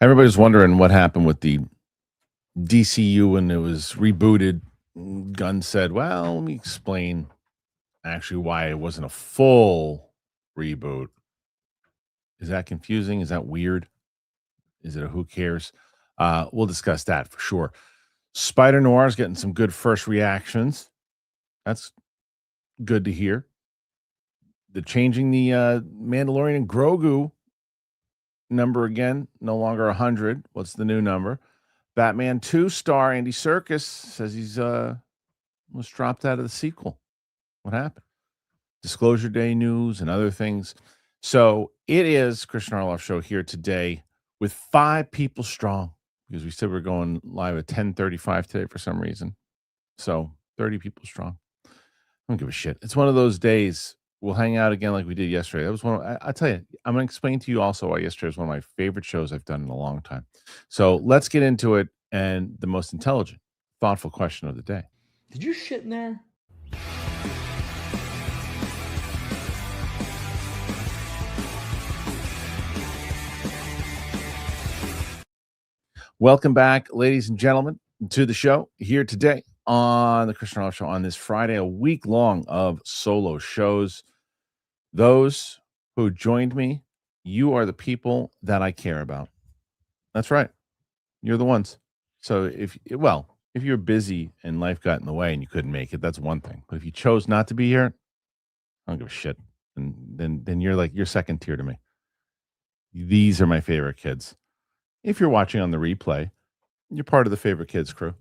Everybody's wondering what happened with the DCU when it was rebooted. Gunn said, well, let me explain actually why it wasn't a full reboot. Is that confusing? Is that weird? Is it a who cares? We'll discuss that for sure. Spider-Noir is getting some good first reactions. That's good to hear. The changing the Mandalorian and Grogu number again, no longer 100. What's the new number? Batman 2 star Andy Serkis says he's was dropped out of the sequel. What happened? Disclosure Day news and other things. So it is Kristian Harloff Show here today with 5 people strong because we said we're going live at 10:35 today for some reason. So 30 people strong. I don't give a shit. It's one of those days. We'll hang out again like we did yesterday. That was one. I tell you, I'm going to explain to you also why yesterday was one of my favorite shows I've done in a long time. So let's get into it. And the most intelligent, thoughtful question of the day. Did you shit in there? Welcome back, ladies and gentlemen, to the show here today on the Kristian Harloff Show on this Friday, a week long of solo shows. Those who joined me, you are the people that I care about. That's right. You're the ones. So if you're busy and life got in the way and you couldn't make it, that's one thing. But if you chose not to be here, I don't give a shit. And then you're second tier to me. These are my favorite kids. If you're watching on the replay, you're part of the favorite kids crew.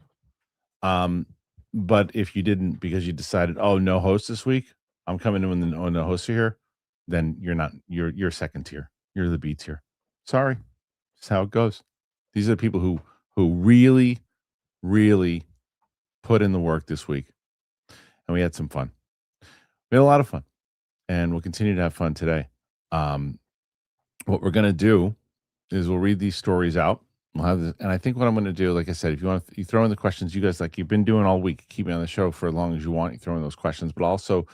But if you didn't because you decided, oh, no host this week, I'm coming in when the hosts are here, then you're not. You're second tier. You're the B tier. Sorry, that's how it goes. These are the people who really, really put in the work this week. And we had some fun. We had a lot of fun. And we'll continue to have fun today. What we're going to do is we'll read these stories out. We'll have this, and I think what I'm going to do, like I said, if you want to, you throw in the questions you guys like you've been doing all week, keep me on the show for as long as you want. You throw in those questions, but also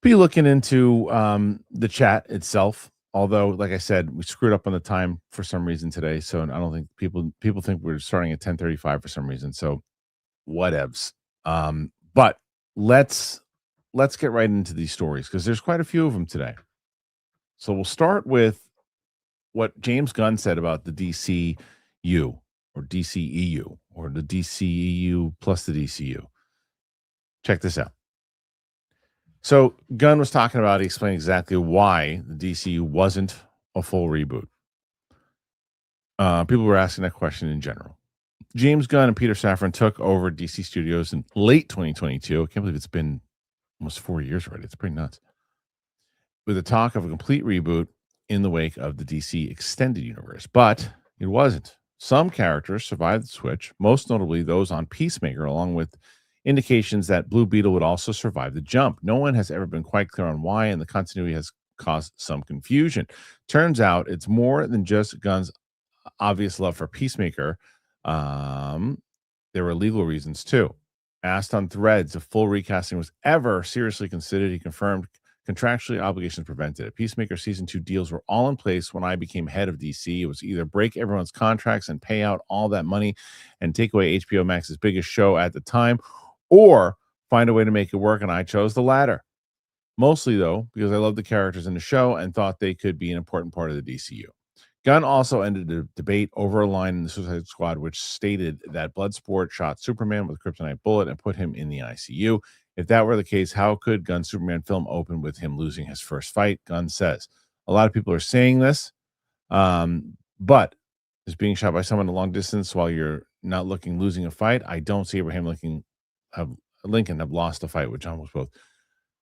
be looking into the chat itself. Although, like I said, we screwed up on the time for some reason today, so I don't think people think we're starting at 10:35 for some reason. So, whatevs. But let's get right into these stories because there's quite a few of them today. So we'll start with what James Gunn said about the DCU or DCEU or the DCEU plus the DCU. Check this out. So Gunn was talking about, he explained exactly why the DCU wasn't a full reboot. People were asking that question in general. James Gunn and Peter Safran took over DC Studios in late 2022. I can't believe it's been almost 4 years already. It's pretty nuts. With the talk of a complete reboot in the wake of the DC Extended Universe. But it wasn't. Some characters survived the switch, most notably those on Peacemaker, along with indications that Blue Beetle would also survive the jump. No one has ever been quite clear on why, and the continuity has caused some confusion. Turns out it's more than just Gunn's obvious love for Peacemaker. There were legal reasons too. Asked on Threads if full recasting was ever seriously considered, he confirmed contractually obligations prevented it. Peacemaker season 2 deals were all in place when I became head of DC. It was either break everyone's contracts and pay out all that money and take away HBO Max's biggest show at the time, or find a way to make it work, and I chose the latter. Mostly, though, because I loved the characters in the show and thought they could be an important part of the DCU. Gunn also ended the debate over a line in the Suicide Squad which stated that Bloodsport shot Superman with a kryptonite bullet and put him in the ICU. If that were the case, how could Gunn's Superman film open with him losing his first fight? Gunn says. A lot of people are saying this, but is being shot by someone at a long distance while you're not losing a fight. I don't see Abraham Lincoln have lost a fight with John Wilkes Booth.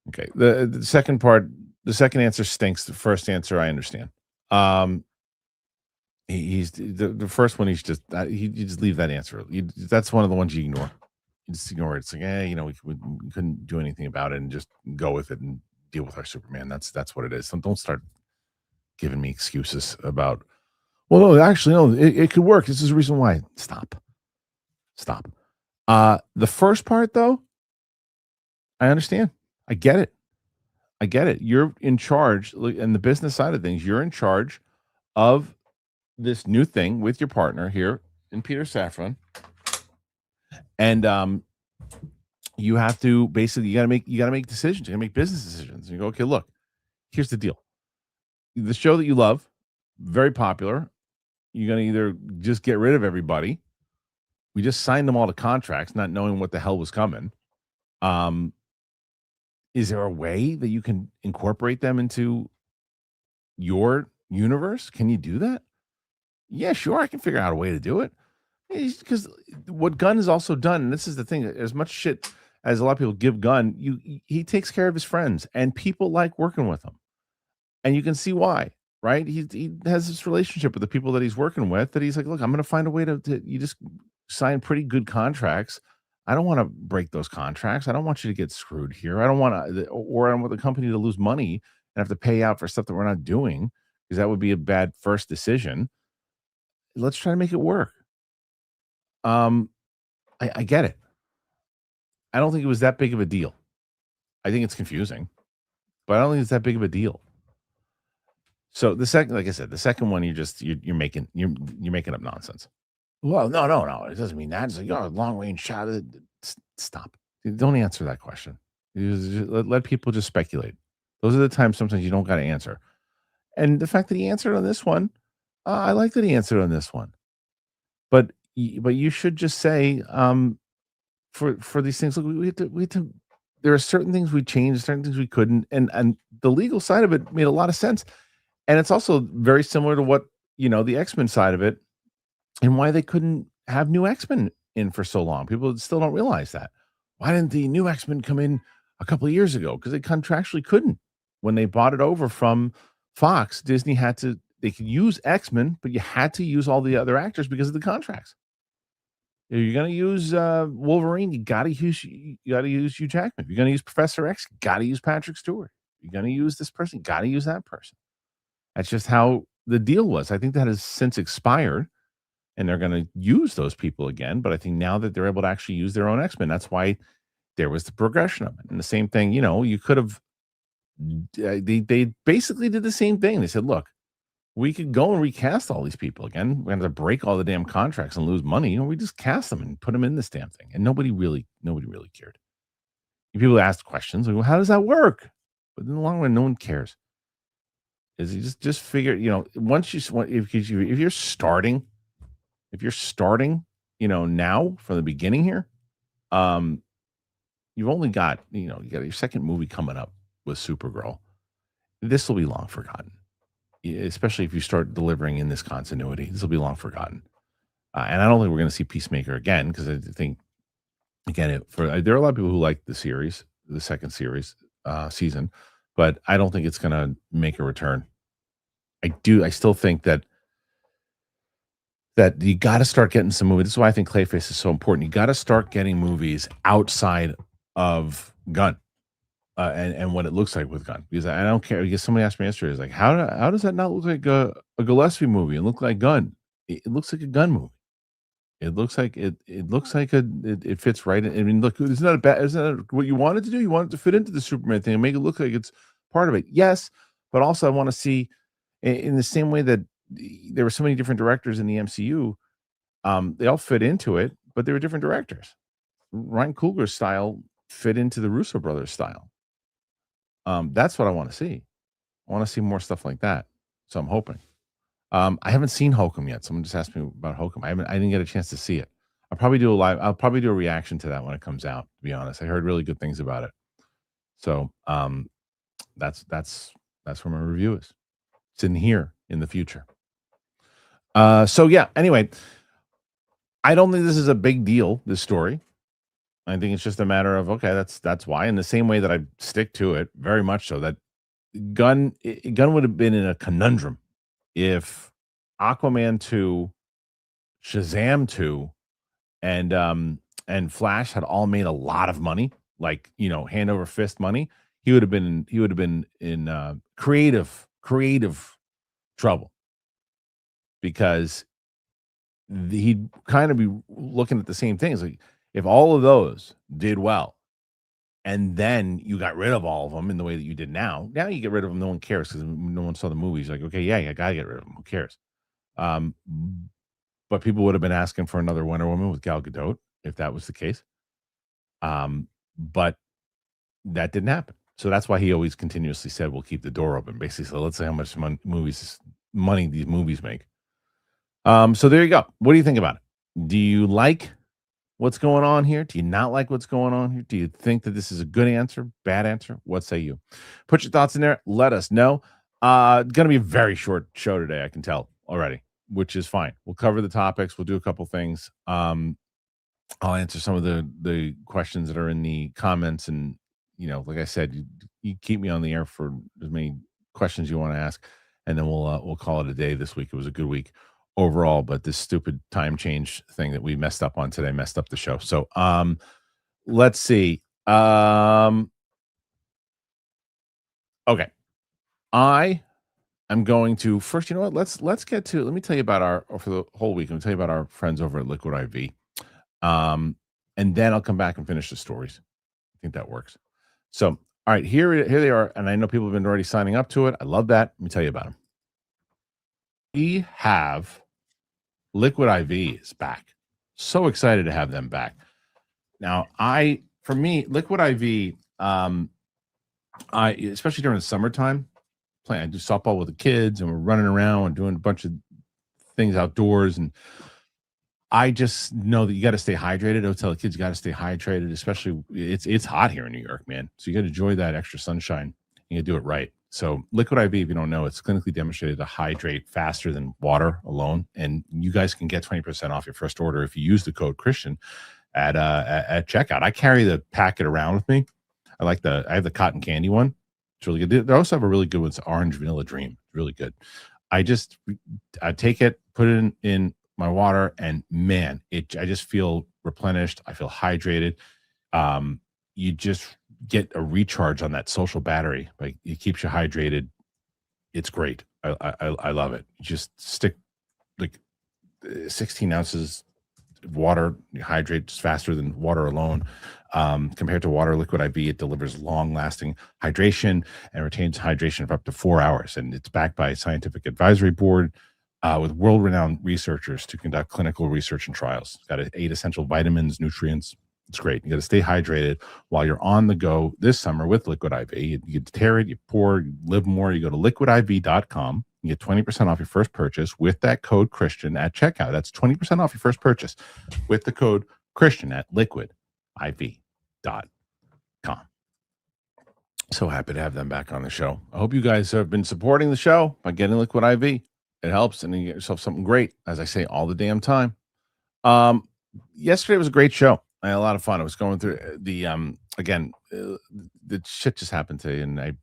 Okay, the second part, the second answer stinks. The first answer I understand. He's the first one. He's just you just leave that answer. That's one of the ones you ignore. You just ignore it. It's like, we couldn't do anything about it, and just go with it and deal with our Superman. That's what it is. So don't start giving me excuses about. Well, no, actually, no. It could work. This is the reason why. Stop. The first part, though, I understand. I get it. You're in charge, in the business side of things. You're in charge of this new thing with your partner here in Peter Safran, and you have to basically you got to make decisions. You got to make business decisions. You go, okay, look, here's the deal. The show that you love, very popular. You're going to either just get rid of everybody. We just signed them all to contracts, not knowing what the hell was coming. Um, is there a way that you can incorporate them into your universe? Can you do that? Yeah, sure. I can figure out a way to do it. Because what Gunn has also done, and this is the thing, as much shit as a lot of people give Gunn, he takes care of his friends, and people like working with him, and you can see why, right? He has this relationship with the people that he's working with that he's like, look, I'm going to find a way to you just sign pretty good contracts. I don't want to break those contracts. I don't want you to get screwed here. I don't want to, or I don't want the company to lose money and have to pay out for stuff that we're not doing because that would be a bad first decision. Let's try to make it work. Um, I get it. I don't think it was that big of a deal. I think it's confusing, but I don't think it's that big of a deal. So the second, like I said, the second one, you're making up nonsense. Well, no, it doesn't mean that. It's like, oh, long range shot. Stop. Don't answer that question. Let people just speculate. Those are the times sometimes you don't got to answer. And the fact that he answered on this one, I like that he answered on this one. But you should just say, for these things, look, we had to. There are certain things we changed, certain things we couldn't, and the legal side of it made a lot of sense, and it's also very similar to what the X-Men side of it, and why they couldn't have new X-Men in for so long. People still don't realize that. Why didn't the new X-Men come in a couple of years ago? Because they contractually couldn't. When they bought it over from Fox, Disney they could use X-Men, but you had to use all the other actors because of the contracts. If you're gonna use Wolverine, you gotta use Hugh Jackman. If you're gonna use Professor X, you gotta use Patrick Stewart. If you're gonna use this person, you gotta use that person. That's just how the deal was. I think that has since expired, and they're gonna use those people again. But I think now that they're able to actually use their own X-Men, that's why there was the progression of it. And the same thing, you could have. They basically did the same thing. They said, look, we could go and recast all these people again. We're going to break all the damn contracts and lose money. We just cast them and put them in this damn thing. And nobody really cared. People asked questions like, well, how does that work? But in the long run, no one cares. Is you just figure, once if you're starting, now from the beginning here, you've only got, you got your second movie coming up with Supergirl. This will be long forgotten. Especially if you start delivering in this continuity, this will be long forgotten. And I don't think we're going to see Peacemaker again because I think, again, there are a lot of people who like the series, the second series season, but I don't think it's going to make a return. I still think that you got to start getting some movies. This is why I think Clayface is so important. You got to start getting movies outside of Gunn. And what it looks like with Gunn, because I don't care. Because somebody asked me yesterday, is like, how does that not look like a Gillespie movie and look like Gunn? It looks like a Gunn movie. It looks like it looks like it fits right. I mean, look, isn't that what you wanted to do? You wanted to fit into the Superman thing and make it look like it's part of it. Yes, but also I want to see in the same way that there were so many different directors in the MCU. They all fit into it, but they were different directors. Ryan Coogler's style fit into the Russo brothers' style. That's what I want to see. I want to see more stuff like that. So I'm hoping. I haven't seen Hokum yet. Someone just asked me about Hokum. I didn't get a chance to see it. I'll probably do a reaction to that when it comes out, to be honest. I heard really good things about it. So that's where my review is. It's in here in the future. So yeah, anyway, I don't think this is a big deal, this story. I think it's just a matter of, okay, that's why. In the same way that I stick to it, very much so, that Gunn would have been in a conundrum if Aquaman 2, Shazam 2, and Flash had all made a lot of money, like, hand over fist money. He would have been in creative trouble, because he'd kind of be looking at the same things. Like, if all of those did well, and then you got rid of all of them in the way that you did now you get rid of them, no one cares because no one saw the movies. Like, okay, yeah, I gotta get rid of them. Who cares? But people would have been asking for another Wonder Woman with Gal Gadot if that was the case. But that didn't happen. So that's why he always continuously said, we'll keep the door open. Basically, so let's see how much money these movies make. So there you go. What do you think about it? Do you like what's going on here? Do you not like what's going on here? Do you think that this is a good answer, bad answer? What say you? Put your thoughts in there. Let us know. Gonna be a very short show today, I can tell already, which is fine. We'll cover the topics. We'll do a couple things. I'll answer some of the questions that are in the comments, and like I said, you keep me on the air for as many questions you want to ask, and then we'll call it a day this week. It was a good week overall, but this stupid time change thing that we messed up on today messed up the show. So let's see. Okay. I am going to first, you know what? Let's get to, let me tell you about for the whole week, I'm gonna tell you about our friends over at Liquid IV. And then I'll come back and finish the stories. I think that works. So, all right, here they are. And I know people have been already signing up to it. I love that. Let me tell you about them. We have Liquid IV is back. So excited to have them back. Now, for me, Liquid IV, I especially during the summertime, I do softball with the kids, and we're running around and doing a bunch of things outdoors, and I just know that you got to stay hydrated. I would tell the kids you got to stay hydrated, especially it's hot here in New York, man. So you got to enjoy that extra sunshine. You got to do it right. So Liquid IV, if you don't know, it's clinically demonstrated to hydrate faster than water alone. And you guys can get 20% off your first order if you use the code Kristian at checkout. I carry the packet around with me. I have the cotton candy one. It's really good. They also have a really good one. It's Orange Vanilla Dream. It's really good. I take it, put it in my water, and man, I just feel replenished. I feel hydrated. You just get a recharge on that social battery. Like, it keeps you hydrated. It's great. I love it. You just stick like 16 ounces of water. You hydrate just faster than water alone. Compared to water, Liquid IV, it delivers long-lasting hydration and retains hydration for up to 4 hours. And it's backed by a scientific advisory board with world-renowned researchers to conduct clinical research and trials. It's got 8 essential vitamins, nutrients. It's great. You got to stay hydrated while you're on the go this summer with Liquid IV. You tear it, you pour, you live more. You go to liquidiv.com. You get 20% off your first purchase with that code Kristian at checkout. That's 20% off your first purchase with the code Kristian at liquidiv.com. So happy to have them back on the show. I hope you guys have been supporting the show by getting Liquid IV. It helps, and you get yourself something great, as I say all the damn time. Yesterday was a great show. I had a lot of fun. I was going through the shit just happened today, and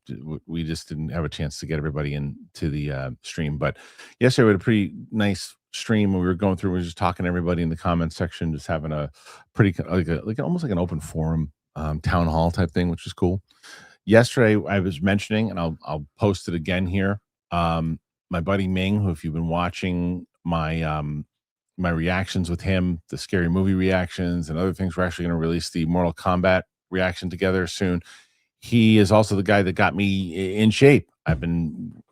we just didn't have a chance to get everybody into the stream. But yesterday we had a pretty nice stream when we were going through. We were just talking to everybody in the comments section, just having a pretty almost like an open forum, town hall type thing, which is cool. Yesterday I was mentioning, and I'll post it again here. My buddy Ming, who, if you've been watching my my reactions with him, the scary movie reactions and other things, we're actually going to release the Mortal Kombat reaction together soon. He is also the guy that got me in shape.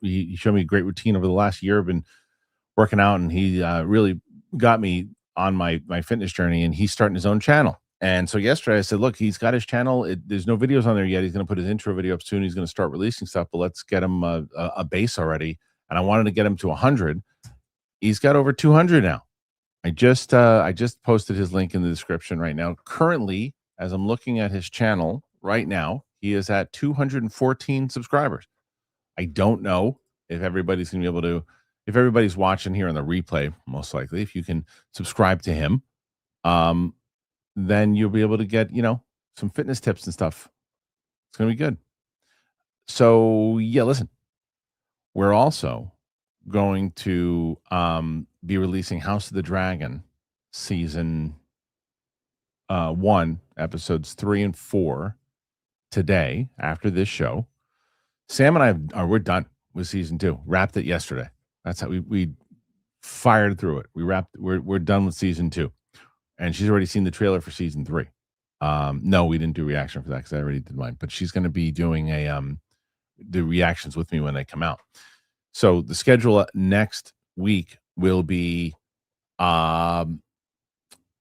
He showed me a great routine over the last year. I've been working out, and he really got me on my fitness journey, and he's starting his own channel. And so yesterday I said, look, he's got his channel. There's no videos on there yet. He's going to put his intro video up soon. He's going to start releasing stuff, but let's get him a base already. And I wanted to get him to 100. He's got over 200 now. I just posted his link in the description right now. Currently, as I'm looking at his channel right now, he is at 214 subscribers. I don't know if everybody's going to be able to, if everybody's watching here on the replay, most likely, if you can subscribe to him, then you'll be able to get, some fitness tips and stuff. It's going to be good. So yeah, listen, we're also going to be releasing House of the Dragon season 1, episodes 3 and 4 today after this show. Sam and I we're done with season 2. Wrapped it yesterday. That's how we fired through it. We're done with season 2. And she's already seen the trailer for season 3. No, we didn't do reaction for that because I already did mine. But she's going to be doing the reactions with me when they come out. So the schedule next week will be we're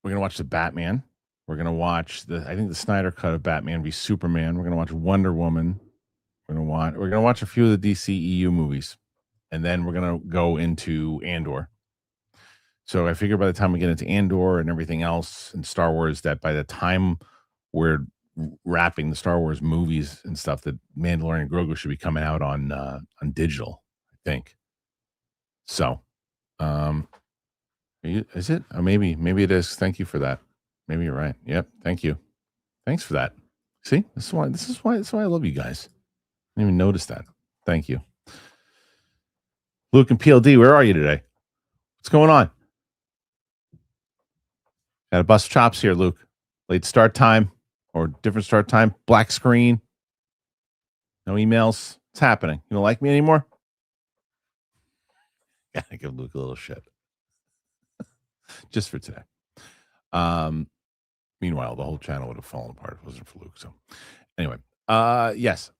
gonna watch the Batman. We're gonna watch I think the Snyder cut of Batman v Superman. We're gonna watch Wonder Woman. We're gonna watch a few of the DCEU movies, and then we're gonna go into Andor. So I figure by the time we get into Andor and everything else and Star Wars, that by the time we're wrapping the Star Wars movies and stuff, that Mandalorian and Grogu should be coming out on digital, I think. So, is it? Or maybe it is. Thank you for that. Maybe you're right. Yep. Thank you. Thanks for that. See, this is why I love you guys. I didn't even notice that. Thank you. Luke and PLD, where are you today? What's going on? Got to bust chops here, Luke. Late start time or different start time. Black screen. No emails. What's happening? You don't like me anymore? Yeah, I give Luke a little shit. Just for today. Meanwhile, the whole channel would have fallen apart if it wasn't for Luke. So anyway, yes.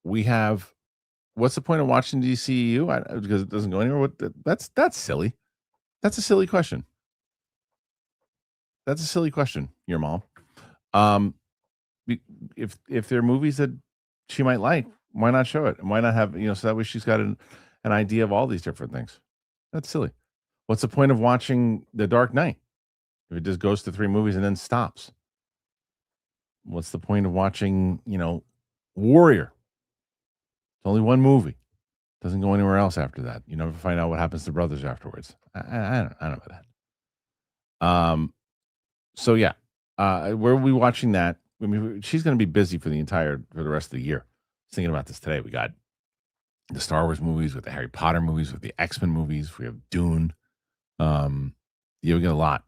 We have, what's the point of watching DCU? Because it doesn't go anywhere. That's silly. That's a silly question. That's a silly question, your mom. If there are movies that she might like, why not show it? And why not have, so that way she's got an idea of all these different things. That's silly. What's the point of watching The Dark Knight if it just goes to 3 movies and then stops? What's the point of watching, Warrior? It's only 1 movie. Doesn't go anywhere else after that. You never find out what happens to brothers afterwards. I don't know about that. So yeah, where are we watching that? I mean, she's going to be busy for the rest of the year. I was thinking about this today. We got the Star Wars movies, with the Harry Potter movies, with the X-Men movies. We have Dune. Yeah, we get a lot.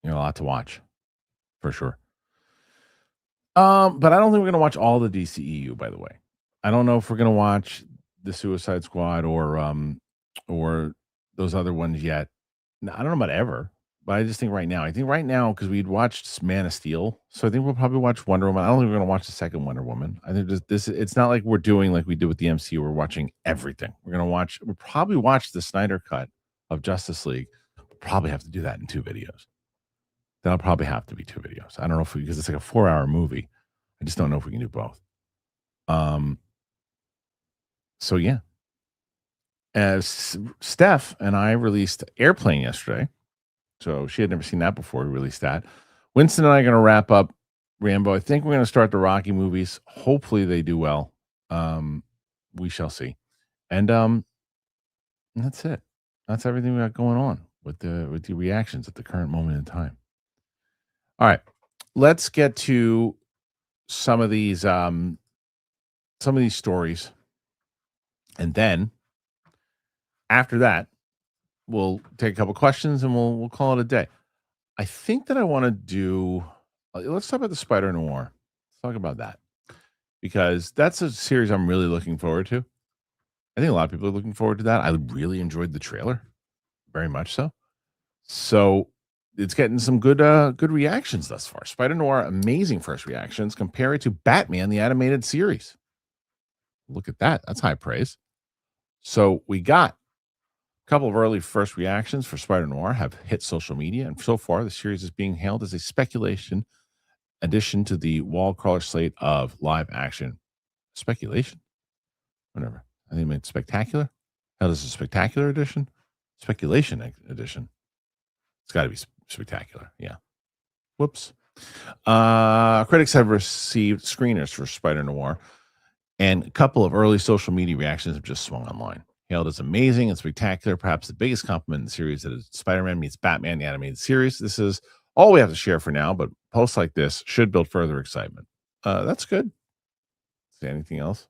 A lot to watch, for sure. But I don't think we're going to watch all the DCEU. By the way, I don't know if we're going to watch the Suicide Squad or those other ones yet. I don't know about ever. But I just think right now, because we'd watched Man of Steel, so I think we'll probably watch Wonder Woman. I don't think we're going to watch the second Wonder Woman. I think it's not like we're doing like we did with the MCU. We're watching everything. We'll probably watch the Snyder cut of Justice League. We'll probably have to do that in 2 videos. That'll probably have to be 2 videos. I don't know because it's like a 4-hour movie. I just don't know if we can do both. So yeah. As Steph and I released Airplane yesterday. So she had never seen that before. We released that. Winston and I are going to wrap up Rambo. I think we're going to start the Rocky movies. Hopefully they do well. We shall see. And that's it. That's everything we got going on with the reactions at the current moment in time. All right, let's get to some of these stories, and then after that, we'll take a couple questions and we'll call it a day. I think that I want to do. Let's talk about the Spider-Noir. Let's talk about that because that's a series I'm really looking forward to. I think a lot of people are looking forward to that. I really enjoyed the trailer, very much so. So it's getting some good reactions thus far. Spider-Noir, amazing first reactions. Compare it to Batman, the animated series. Look at that. That's high praise. So we got a couple of early first reactions for Spider-Noir have hit social media, and so far the series is being hailed as a speculation addition to the wall crawler slate of live action. Speculation? Whatever. I think it meant spectacular. How does a spectacular edition? Speculation edition. It's got to be spectacular. Yeah. Whoops. Critics have received screeners for Spider-Noir, and a couple of early social media reactions have just swung online. Hailed as amazing and spectacular, perhaps the biggest compliment in the series that is Spider-Man meets Batman, the animated series. This is all we have to share for now, but posts like this should build further excitement. That's good. Say anything else?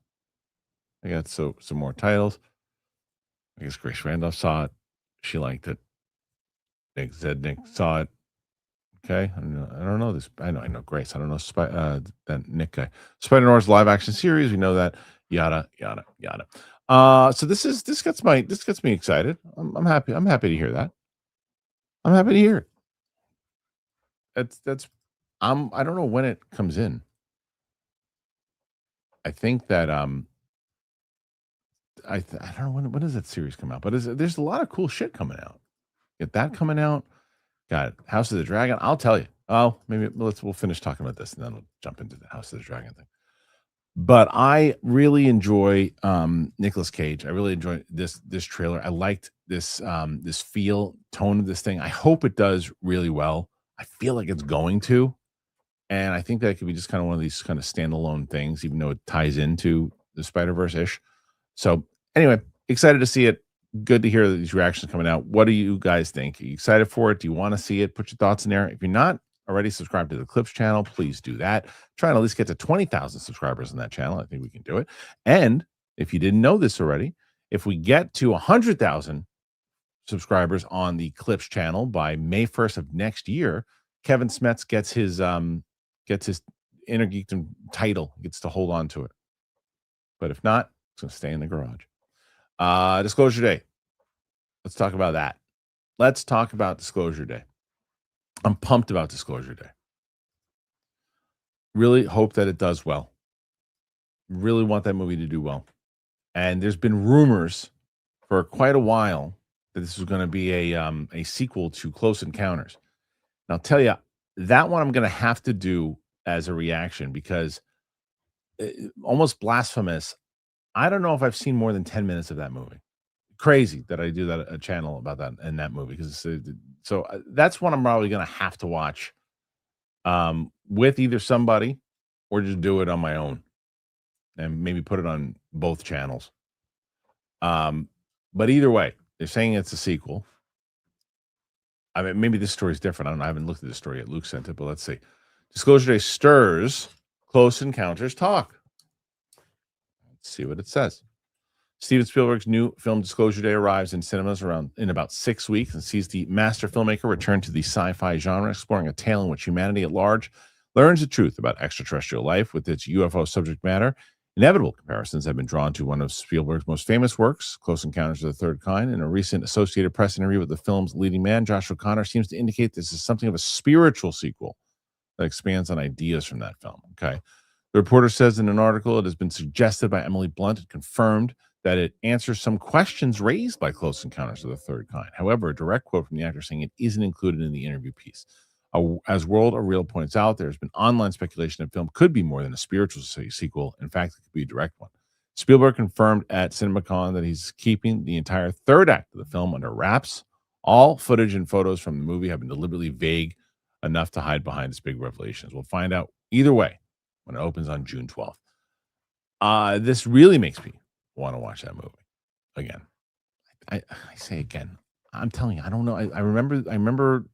I got some more titles. I guess Grace Randolph saw it. She liked it. Nick saw it. Okay, I don't know this. I know Grace. I don't know that Nick guy. Spider-Noir's live action series. We know that. Yada yada yada. So this gets me excited. I'm happy. I'm happy to hear that. I'm happy to hear it. I don't know when it comes in. I think that I don't know when does that series come out, but there's a lot of cool shit coming out. Get that coming out. Got House of the Dragon. I'll tell you. Oh, maybe we'll finish talking about this and then we'll jump into the House of the Dragon thing. But I really enjoy Nicolas Cage. I really enjoy this trailer. I liked this this tone of this thing. I hope it does really well. I feel like it's going to, and I think that it could be just kind of one of these kind of standalone things, even though it ties into the Spider-Verse ish. So anyway, excited to see it. Good to hear these reactions coming out. What do you guys think? Are you excited for it? Do you want to see it? Put your thoughts in there. If you're not already subscribed to the Clips channel, please do that. Trying to at least get to 20,000 subscribers on that channel. I think we can do it. And if you didn't know this already, if we get to 100,000 subscribers on the Clips channel by May 1st of next year, Kevin Smets gets his Inner Geekdom title, gets to hold on to it. But if not, it's going to stay in the garage. Disclosure Day. Let's talk about that. Let's talk about Disclosure Day. I'm pumped about Disclosure Day. Really hope that it does well. Really want that movie to do well. And there's been rumors for quite a while that this was going to be a sequel to Close Encounters. And I'll tell you, that one I'm going to have to do as a reaction because almost blasphemous. I don't know if I've seen more than 10 minutes of that movie. Crazy that I do that a channel about that in that movie because that's one I'm probably going to have to watch with either somebody or just do it on my own and maybe put it on both channels. But either way, they're saying it's a sequel. I mean, maybe this story is different. I don't know. I haven't looked at the story yet. Luke sent it, but let's see. Disclosure Day stirs Close Encounters talk. Let's see what it says. Steven Spielberg's new film Disclosure Day arrives in cinemas in about 6 weeks and sees the master filmmaker return to the sci-fi genre, exploring a tale in which humanity at large learns the truth about extraterrestrial life with its UFO subject matter. Inevitable comparisons have been drawn to one of Spielberg's most famous works, Close Encounters of the Third Kind. In a recent Associated Press interview with the film's leading man, Josh O'Connor, seems to indicate this is something of a spiritual sequel that expands on ideas from that film. Okay. The reporter says in an article, it has been suggested by Emily Blunt and confirmed that it answers some questions raised by Close Encounters of the Third Kind. However, a direct quote from the actor saying it isn't included in the interview piece. As World of Real points out, there's been online speculation that film could be more than a spiritual sequel. In fact, it could be a direct one. Spielberg confirmed at CinemaCon that he's keeping the entire third act of the film under wraps. All footage and photos from the movie have been deliberately vague enough to hide behind its big revelations. We'll find out either way when it opens on June 12th. This really makes me want to watch that movie again. I say again. I'm telling you, I don't know. I remember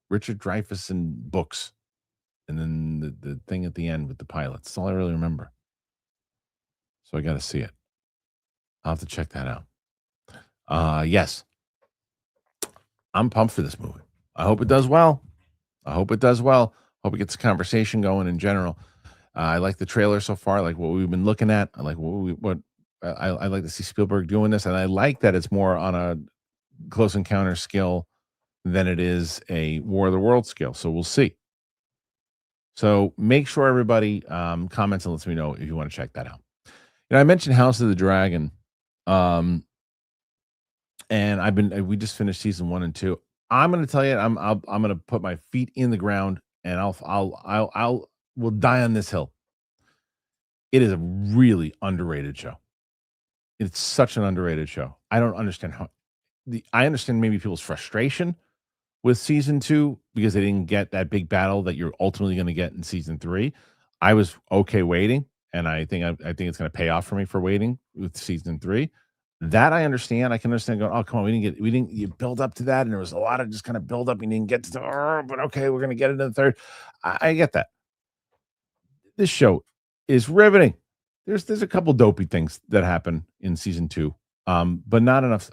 Richard Dreyfuss in books, and then the thing at the end with the pilots. That's all I really remember. So I got to see it. I'll have to check that out. Yes, I'm pumped for this movie. I hope it does well. Hope it gets a conversation going in general. I like the trailer so far. I like what we've been looking at. I like I like to see Spielberg doing this, and I like that it's more on a Close Encounter scale than it is a War of the Worlds scale. So we'll see. So make sure everybody comments and lets me know if you want to check that out. I mentioned House of the Dragon, and we just finished season 1 and 2. I'm going to tell you, I'm going to put my feet in the ground, and we'll die on this hill. It is a really underrated show. It's such an underrated show. I don't understand I understand maybe people's frustration with season 2 because they didn't get that big battle that you're ultimately going to get in season 3. I was okay waiting, and I think it's going to pay off for me for waiting with season 3. That I understand. I can understand going, oh, come on, you build up to that, and there was a lot of just kind of build up. You didn't get to but okay, we're going to get it in the third. I get that. This show is riveting. There's a couple dopey things that happen in season 2, but not enough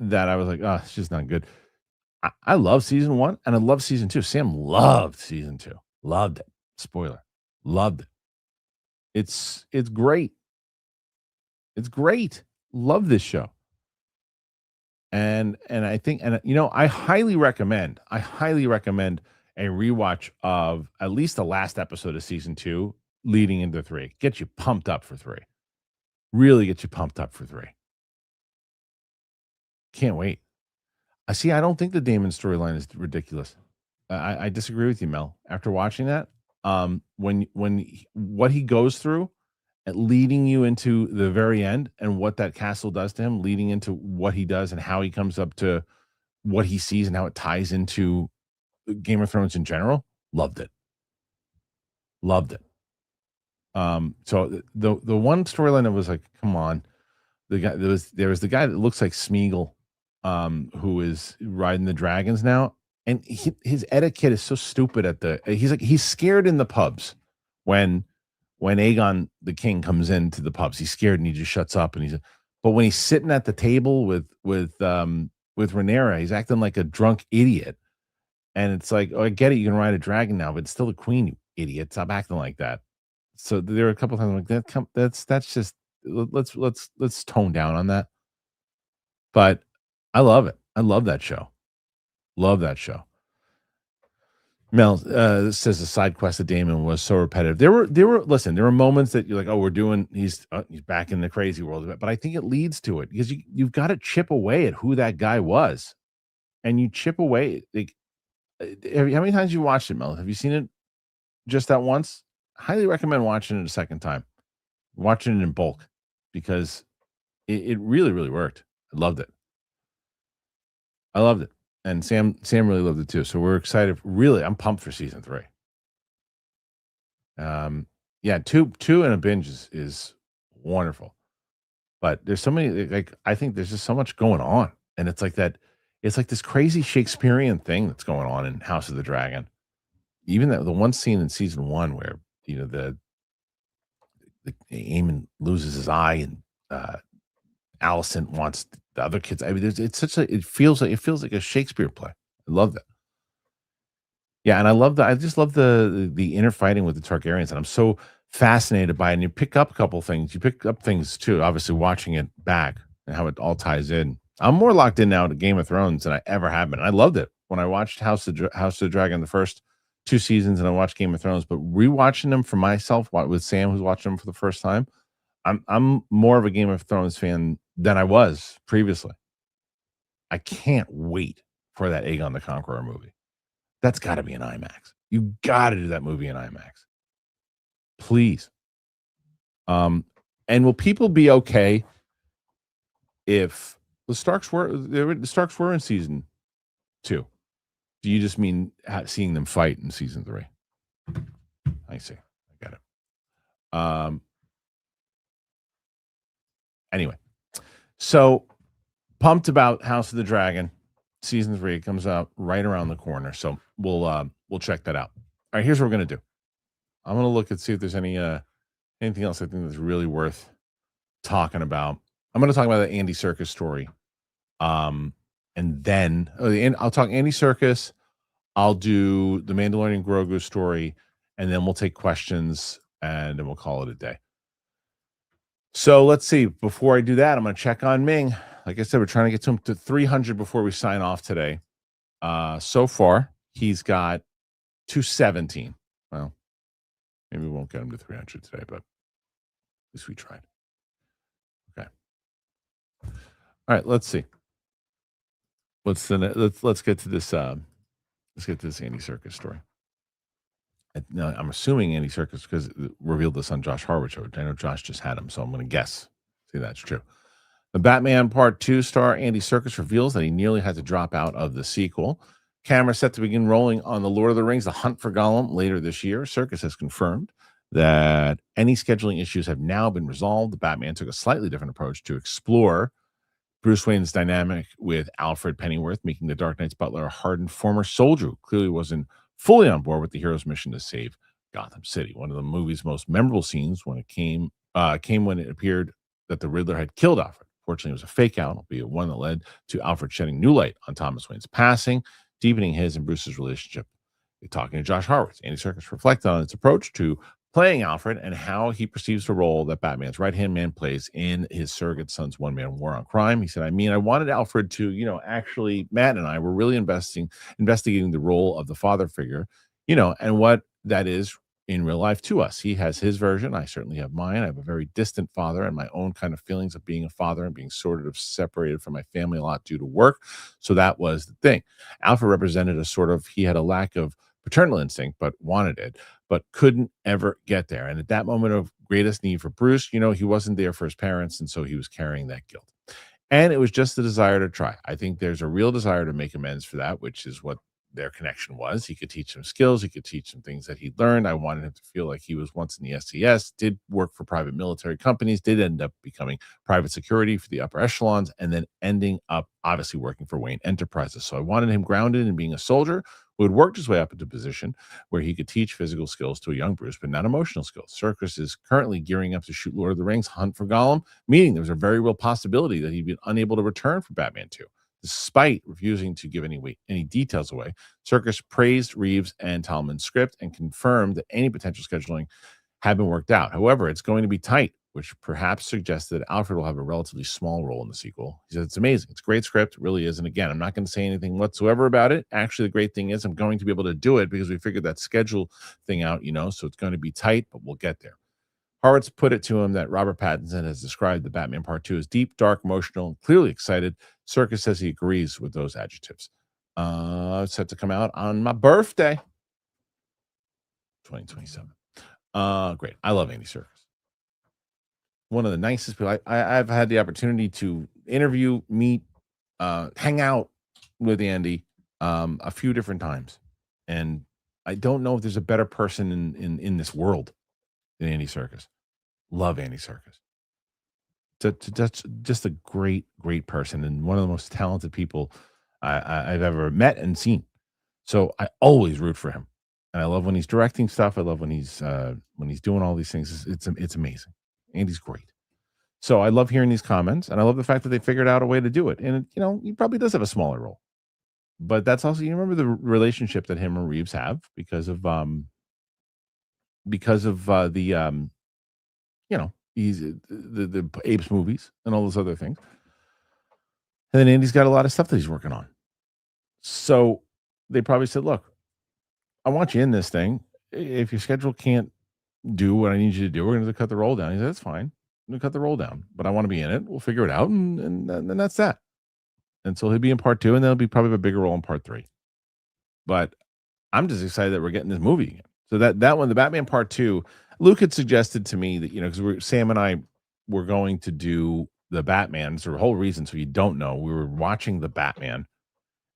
that I was like, oh, it's just not good. I love season 1 and I love season 2. Sam loved season 2. Loved it. Spoiler. Loved it. It's great. It's great. Love this show. And I think, I highly recommend a rewatch of at least the last episode of season 2 leading into 3. Get you pumped up for 3. Really get you pumped up for 3. Can't wait. I see. I don't think the Damon storyline is ridiculous. I disagree with you, Mel. After watching that, what he goes through, at leading you into the very end, and what that castle does to him, leading into what he does and how he comes up to what he sees and how it ties into Game of Thrones in general. Loved it. Loved it. So the one storyline that was like, come on, there was the guy that looks like Smeagol, who is riding the dragons now, and his etiquette is so stupid. He's scared in the pubs when Aegon the king comes into the pubs. He's scared and he just shuts up, but when he's sitting at the table with Rhaenyra, he's acting like a drunk idiot. And it's like, oh, I get it, you can ride a dragon now, but it's still the queen, you idiot. Stop acting like that. So there are a couple times like that. That's just let's tone down on that. But I love it. I love that show. Love that show. Mel says the side quest of Damon was so repetitive. There were moments that you're like, oh, he's back in the crazy world, but I think it leads to it because you've got to chip away at who that guy was, and you chip away. Like, how many times you watched it, Mel? Have you seen it just that once? Highly recommend watching it a second time, watching it in bulk, because it really, really worked. I loved it. And Sam really loved it too. So we're excited. Really, I'm pumped for season 3. Yeah, two and a binge is wonderful. But there's so many, like, I think there's just so much going on. And it's like this crazy Shakespearean thing that's going on in House of the Dragon. Even the one scene in season 1 where, the Aemon loses his eye, and Alicent wants the other kids. I mean, it feels like a Shakespeare play. I love that. Yeah, and I just love the inner fighting with the Targaryens, and I'm so fascinated by it. And you pick up a couple things. You pick up things too, obviously watching it back and how it all ties in. I'm more locked in now to Game of Thrones than I ever have been. I loved it when I watched House of the Dragon the first 2 seasons, and I watched Game of Thrones. But rewatching them for myself, with Sam, who's watching them for the first time, I'm more of a Game of Thrones fan than I was previously. I can't wait for that Aegon the Conqueror movie. That's got to be in IMAX. You got to do that movie in IMAX, please. And will people be okay if the Starks were in season 2? Do you just mean seeing them fight in season 3? I see. I got it. Anyway, so pumped about House of the Dragon. Season 3 comes out right around the corner, so we'll check that out. All right, here's what we're gonna do. I'm gonna look and see if there's anything else I think that's really worth talking about. I'm gonna talk about the Andy Serkis story, and then I'll talk Andy Serkis. I'll do the Mandalorian Grogu story, and then we'll take questions, and then we'll call it a day. So let's see. Before I do that, I'm going to check on Ming. Like I said, we're trying to get to him to 300 before we sign off today. So far, he's got 217. Well, maybe we won't get him to 300 today, but at least we tried. Okay. All right. Let's see. Let's get to this. Let's get to this Andy Serkis story. Now, I'm assuming Andy Serkis because it revealed this on Josh Harwood show. I know Josh just had him, so I'm going to guess. See, that's true. The Batman Part 2 star Andy Serkis reveals that he nearly had to drop out of the sequel. Camera set to begin rolling on The Lord of the Rings, The Hunt for Gollum, later this year. Serkis has confirmed that any scheduling issues have now been resolved. The Batman took a slightly different approach to explore Bruce Wayne's dynamic with Alfred Pennyworth, making the Dark Knight's butler a hardened former soldier who clearly wasn't fully on board with the hero's mission to save Gotham City. One of the movie's most memorable scenes when it came when it appeared that the Riddler had killed Alfred. Fortunately, it was a fake out, albeit one that led to Alfred shedding new light on Thomas Wayne's passing, deepening his and Bruce's relationship. Talking to Josh Harwood, Andy Serkis reflected on its approach to playing Alfred and how he perceives the role that Batman's right-hand man plays in his surrogate son's one-man war on crime. He said, I wanted Alfred to, actually, Matt and I were really investigating the role of the father figure, and what that is in real life to us. He has his version. I certainly have mine. I have a very distant father and my own kind of feelings of being a father and being sort of separated from my family a lot due to work. So that was the thing. Alfred represented a sort of, he had a lack of paternal instinct, but wanted it, but couldn't ever get there. And at that moment of greatest need for Bruce, he wasn't there for his parents. And so he was carrying that guilt. And it was just the desire to try. I think there's a real desire to make amends for that, which is what their connection was. He could teach some skills. He could teach some things that he'd learned. I wanted him to feel like he was once in the SES, did work for private military companies, did end up becoming private security for the upper echelons, and then ending up obviously working for Wayne Enterprises. So I wanted him grounded in being a soldier who had worked his way up into a position where he could teach physical skills to a young Bruce, but not emotional skills. Circus is currently gearing up to shoot Lord of the Rings, Hunt for Gollum, meaning there was a very real possibility that he'd be unable to return for Batman 2. Despite refusing to give any details away, Circus praised Reeves and Tallman's script and confirmed that any potential scheduling had been worked out. However, it's going to be tight, which perhaps suggests that Alfred will have a relatively small role in the sequel. He said, it's amazing. It's a great script. It really is. And again, I'm not going to say anything whatsoever about it. Actually, the great thing is I'm going to be able to do it because we figured that schedule thing out, so it's going to be tight, but we'll get there. Horowitz put it to him that Robert Pattinson has described the Batman Part 2 as deep, dark, emotional, and clearly excited. Circus says he agrees with those adjectives. It's set to come out on my birthday, 2027. Great. I love Andy Serkis. One of the nicest people. I've had the opportunity to interview, meet, hang out with Andy a few different times. And I don't know if there's a better person in this world than Andy Serkis. Love Andy Serkis. That's just a great, great person and one of the most talented people I've ever met and seen. So I always root for him, and I love when he's directing stuff. I love when he's doing all these things. It's amazing. Andy's great. So I love hearing these comments, and I love the fact that they figured out a way to do it. And he probably does have a smaller role, but that's also remember the relationship that him and Reeves have because of he's the Apes movies and all those other things. And then Andy's got a lot of stuff that he's working on. So they probably said, look, I want you in this thing. If your schedule can't do what I need you to do, we're going to cut the roll down. He said, that's fine. I'm going to cut the roll down, but I want to be in it. We'll figure it out. And that's that. And so he'll be in part 2, and then he'll be probably a bigger role in part 3. But I'm just excited that we're getting this movie again. So that one, the Batman Part 2, Luke had suggested to me that, because Sam and I were going to do the Batman. So the whole reason, so you don't know, we were watching the Batman,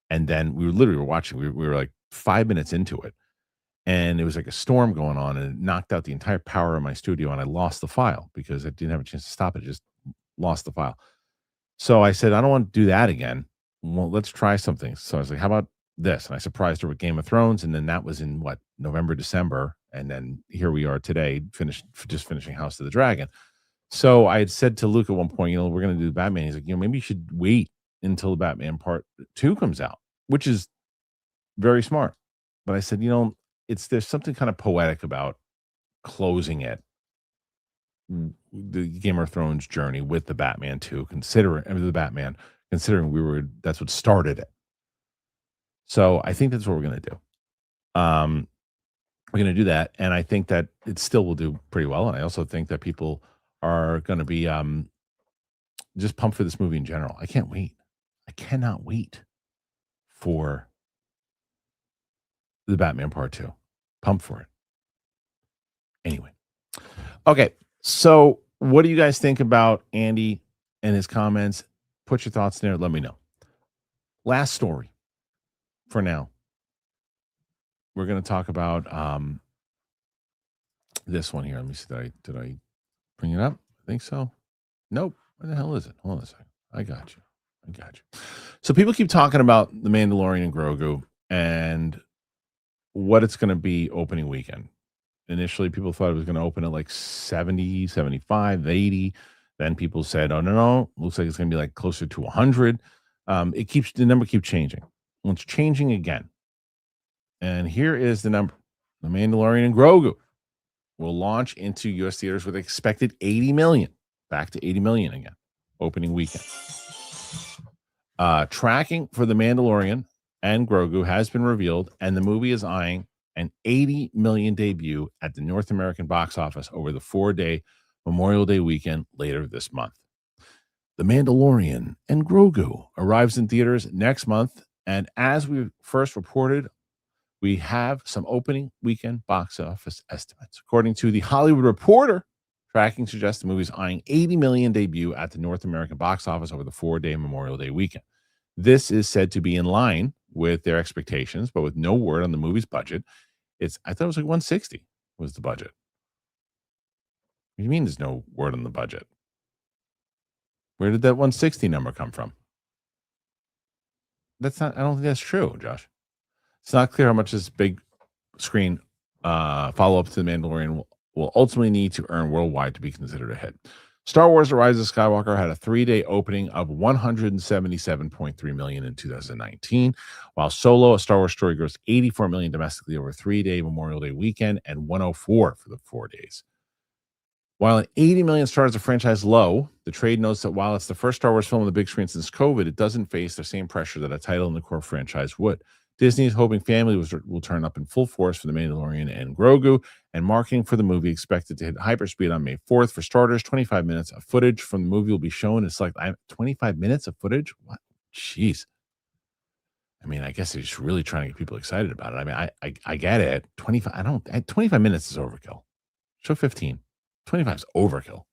and then we were watching. We were like 5 minutes into it, and it was like a storm going on, and it knocked out the entire power of my studio, and I lost the file because I didn't have a chance to stop it. I just lost the file. So I said, I don't want to do that again. Well, let's try something. So I was like, how about this? And I surprised her with Game of Thrones, and then that was in November, December, and then here we are today, finishing House of the Dragon. So I had said to Luke at one point, we're going to do Batman. He's like, maybe you should wait until the Batman Part 2 comes out, which is very smart. But I said, there's something kind of poetic about closing it, the Game of Thrones journey with the Batman 2, considering that's what started it. So I think that's what we're going to do. We're going to do that, and I think that it still will do pretty well. And I also think that people are going to be just pumped for this movie in general. I can't wait. I cannot wait for the Batman Part 2. Pumped for it. Anyway. Okay, so what do you guys think about Andy and his comments? Put your thoughts in there. Let me know. Last story for now. We're going to talk about this one here. Let me see. Did I bring it up? I think so. Nope. Where the hell is it? Hold on a second. I got you. So people keep talking about the Mandalorian and Grogu and what it's going to be opening weekend. Initially, people thought it was going to open at like 70, 75, 80. Then people said, oh, no. Looks like it's going to be like closer to 100. The number keeps changing. Well, it's changing again. And here is the number. The Mandalorian and Grogu will launch into U.S. theaters with expected 80 million. Back to 80 million again. Opening weekend. Tracking for The Mandalorian and Grogu has been revealed, and the movie is eyeing an 80 million debut at the North American box office over the 4-day Memorial Day weekend later this month. The Mandalorian and Grogu arrives in theaters next month, and as we first reported, we have some opening weekend box office estimates. According to the Hollywood Reporter, tracking suggests the movie's eyeing 80 million debut at the North American box office over the 4-day Memorial Day weekend. This is said to be in line with their expectations, but with no word on the movie's budget. I thought it was like 160 was the budget. What do you mean there's no word on the budget? Where did that 160 number come from? I don't think that's true, Josh. It's not clear how much this big screen follow-up to The Mandalorian will ultimately need to earn worldwide to be considered a hit. Star Wars: The Rise of Skywalker had a 3-day opening of $177.3 million in 2019, while Solo: A Star Wars Story grossed $84 million domestically over a 3-day Memorial Day weekend and $104 for the 4 days. While an $80 million starts the franchise low, the trade notes that while it's the first Star Wars film on the big screen since COVID, it doesn't face the same pressure that a title in the core franchise would. Disney is hoping families will turn up in full force for The Mandalorian and Grogu, and marketing for the movie expected to hit hyperspeed on May 4th. For starters, 25 minutes of footage from the movie will be shown. It's like 25 minutes of footage? What? Jeez. I mean, I guess they're just really trying to get people excited about it. I mean, I get it. 25 minutes is overkill. Show 15. 25 is overkill.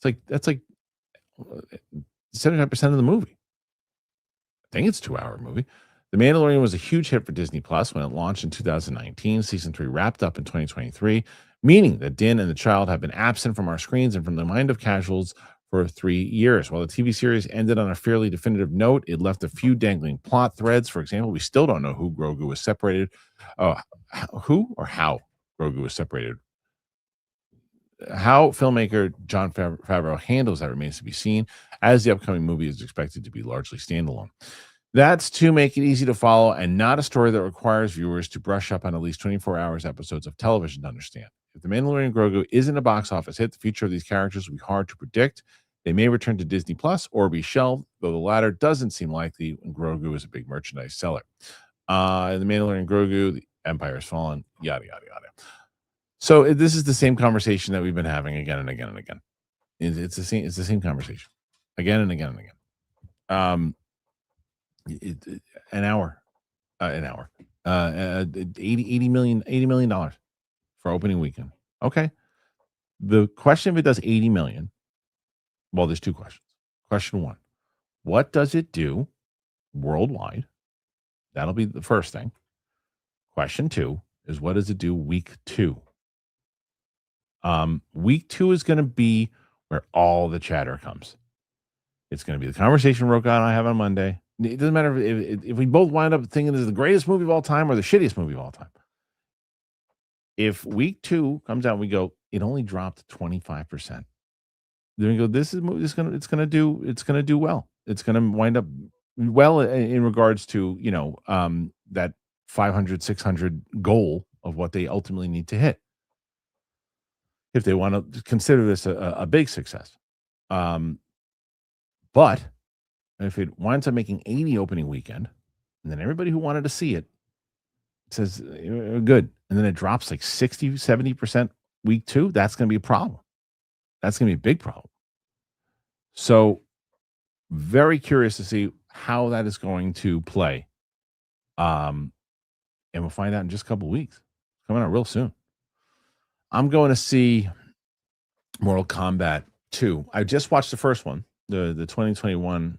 That's like 75% of the movie. I think it's a 2-hour movie. The Mandalorian was a huge hit for Disney Plus when it launched in 2019. Season 3 wrapped up in 2023, meaning that Din and the child have been absent from our screens and from the mind of casuals for 3 years. While the TV series ended on a fairly definitive note, it left a few dangling plot threads. For example, we still don't know who Grogu was separated. Who or how Grogu was separated. How filmmaker Jon Favreau handles that remains to be seen, as the upcoming movie is expected to be largely standalone. That's to make it easy to follow and not a story that requires viewers to brush up on at least 24 hours episodes of television to understand. If The Mandalorian and Grogu isn't a box office hit, the future of these characters will be hard to predict. They may return to Disney Plus or be shelved, though the latter doesn't seem likely when Grogu is a big merchandise seller. The Mandalorian and Grogu, the Empire has fallen, yada, yada, yada. So this is the same conversation that we've been having again and again and again. It's the same conversation again and again and again. An hour, $80 million for opening weekend. Okay. The question, if it does 80 million, well, there's two questions. Question one, what does it do worldwide? That'll be the first thing. Question two is, what does it do week 2? Week 2 is going to be where all the chatter comes. It's going to be the conversation Roka and I have on Monday. It doesn't matter if we both wind up thinking this is the greatest movie of all time or the shittiest movie of all time. If week 2 comes out, we go, it only dropped 25%. Then we go, it's going to do well. It's going to wind up well in regards to, that 500, 600 goal of what they ultimately need to hit, if they want to consider this a big success. But if it winds up making 80 opening weekend, and then everybody who wanted to see it says good, and then it drops like 60, 70% week 2, that's going to be a problem. That's going to be a big problem. So very curious to see how that is going to play. And we'll find out in just a couple of weeks. Coming out real soon. I'm going to see Mortal Kombat 2. I just watched the first one, the 2021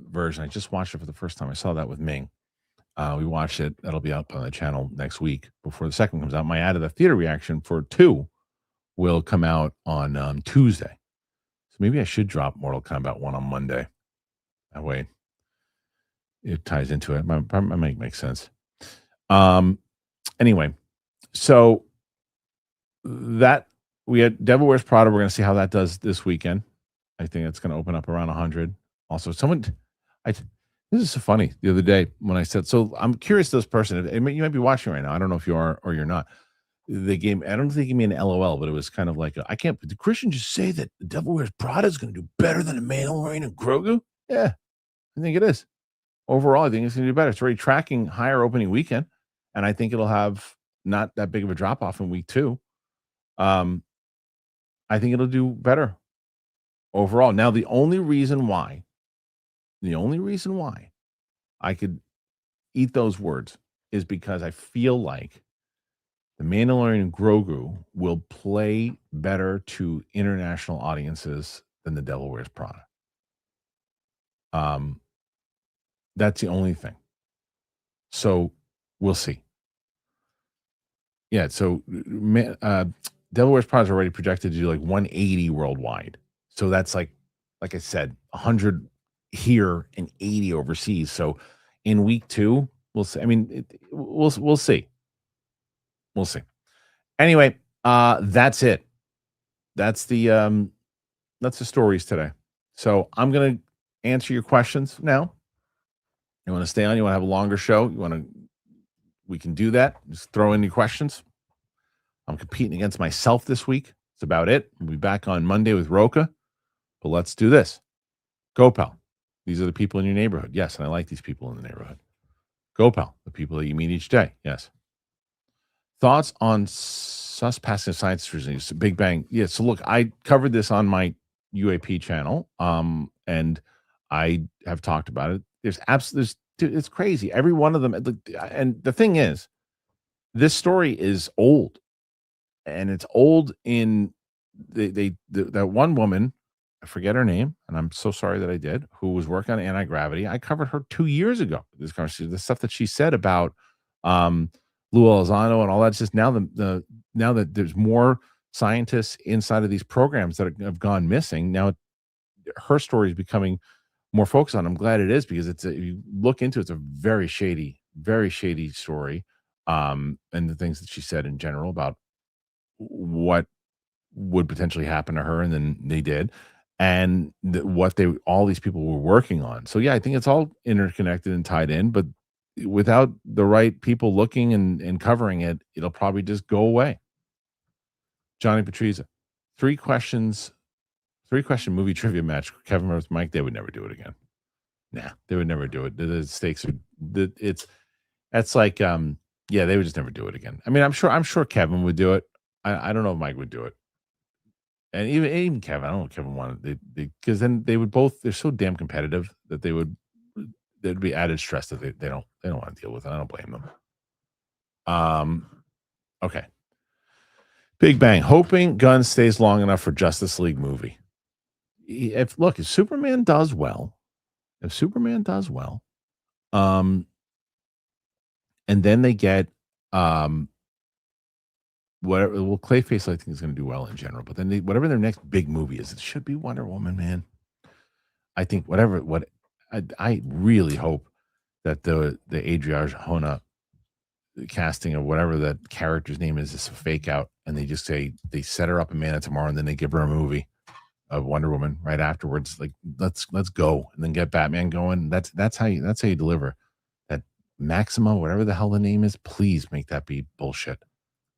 version. I just watched it for the first time. I saw that with Ming. We watched it. That'll be up on the channel next week before the second comes out. My Out of the Theater reaction for 2 will come out on Tuesday. So maybe I should drop Mortal Kombat 1 on Monday. That way it ties into it. Might make sense. Anyway, so that we had Devil Wears Prada. We're going to see how that does this weekend. I think it's going to open up around 100. Also, this is so funny. The other day when I said, so I'm curious, this person, you might be watching right now. I don't know if you are or you're not. I don't think they gave me an LOL, but it was kind of like, did Kristian just say that The Devil Wears Prada is going to do better than The Mandalorian and Grogu? Yeah, I think it is. Overall, I think it's going to do better. It's already tracking higher opening weekend, and I think it'll have not that big of a drop off in week 2. I think it'll do better overall. Now, the only reason why I could eat those words is because I feel like the Mandalorian and Grogu will play better to international audiences than the Devil Wears Prada. That's the only thing. So we'll see. Yeah. So Devil Wears Prada is already projected to do like 180 worldwide. So that's like I said, 100 here and 80 overseas. So in week 2, we'll see. I mean, we'll see. We'll see. Anyway, that's it. That's the stories today. So I'm gonna answer your questions now. You want to stay on? You want to have a longer show? We can do that. Just throw in your questions. I'm competing against myself this week. That's about it. We'll be back on Monday with Roca. But let's do this. Go, pal. These are the people in your neighborhood. Yes, and I like these people in the neighborhood. Go, pal. The people that you meet each day. Yes. Thoughts on sus passing science reasons? Big Bang. Yeah. So look, I covered this on my UAP channel. And I have talked about it. It's crazy. Every one of them. And the thing is, this story is old, and it's old in that one woman. I forget her name, and I'm so sorry that I did. Who was working on anti-gravity? I covered her 2 years ago. This conversation, the stuff that she said about Lou Elizondo and all that's just now now that there's more scientists inside of these programs that have gone missing. Now her story is becoming more focused on. I'm glad it is, because if you look into it's a very shady story. And the things that she said in general about what would potentially happen to her, and then they did, and what all these people were working on. So yeah, I think it's all interconnected and tied in, but without the right people looking and covering it, it'll probably just go away. Johnny Patrizia, 3-question movie trivia match. Kevin versus Mike, they would never do it again. Nah, they would never do it. The stakes are that's like yeah, they would just never do it again. I mean, I'm sure Kevin would do it. I don't know if Mike would do it. And even Kevin, I don't know if Kevin wanted because then they would both, they're so damn competitive that there'd be added stress that they don't want to deal with it. I don't blame them. Okay. Big Bang, hoping Gunn stays long enough for Justice League movie. If Superman does well, and then they get whatever. Well, Clayface, I think, is going to do well in general. But then whatever their next big movie is, it should be Wonder Woman, man. I think I really hope that the Adria Arjona casting of whatever that character's name is a fake out, and they just say they set her up in Man of Tomorrow, and then they give her a movie of Wonder Woman right afterwards. Like let's go, and then get Batman going. That's how you deliver that. Maxima, whatever the hell the name is, please make that be bullshit.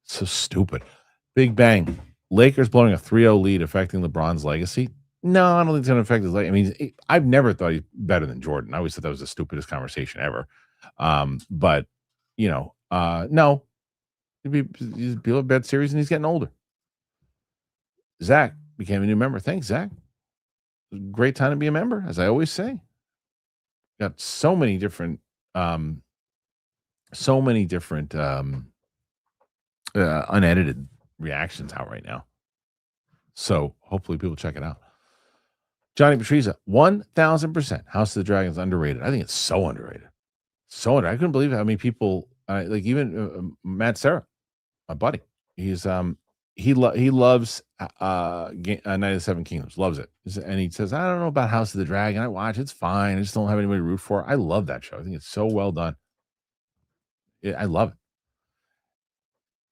So stupid. Big Bang, Lakers blowing a 3-0 lead, affecting LeBron's legacy. No, I don't think it's going to affect his legacy. I mean, I've never thought he's better than Jordan. I always thought that was the stupidest conversation ever. But no, he's a bad series, and he's getting older. Zach became a new member. Thanks, Zach. Great time to be a member, as I always say. Got so many different unedited reactions out right now. So hopefully people check it out. Johnny Patrizia, 1000%. House of the Dragon is underrated. I think it's so underrated. So underrated. I couldn't believe how many people, like even Matt Serra, my buddy. He's he loves Night of the Seven Kingdoms, loves it, and he says, I don't know about House of the Dragon. I watch, it's fine. I just don't have anybody to root for. I love that show. I think it's so well done. I love it.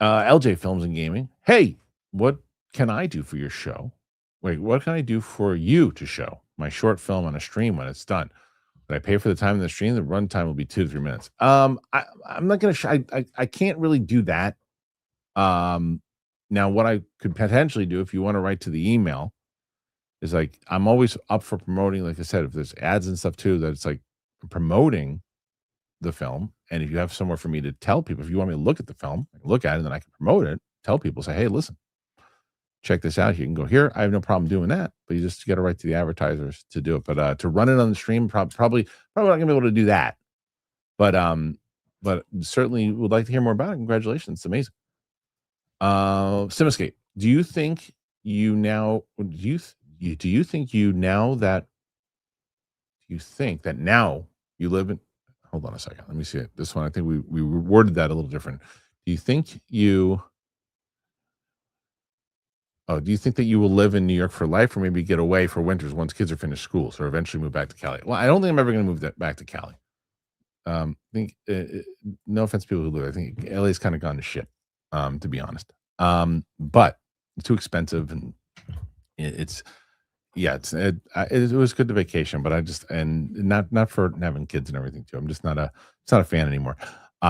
LJ Films and Gaming. Hey, what can I do for your show? Wait, what can I do for you to show my short film on a stream when it's done? When I pay for the time in the stream, the run time will be 2 to 3 minutes. I'm not going to. I can't really do that. Now, what I could potentially do, if you want to write to the email, is like I'm always up for promoting. Like I said, if there's ads and stuff too, that it's like promoting the film, and if you have somewhere for me to tell people, if you want me to look at the film, I can look at it, and then I can promote it, tell people, say, hey, listen, check this out. You can go here. I have no problem doing that, but you just got to write to the advertisers to do it. But to run it on the stream, probably not gonna be able to do that. But certainly would like to hear more about it. Congratulations, it's amazing. Simescape, do you think you now now you live in, hold on a second, let me see it. This one, I think we worded that a little different. Do you think that you will live in New York for life, or maybe get away for winters once kids are finished schools, or eventually move back to Cali? Well, I don't think I'm ever going to move back to Cali. I think, no offense to people who live, I think LA's kind of gone to shit, to be honest. But it's too expensive, and it was good to vacation, but I just, and not for having kids and everything too. I'm just not a fan anymore.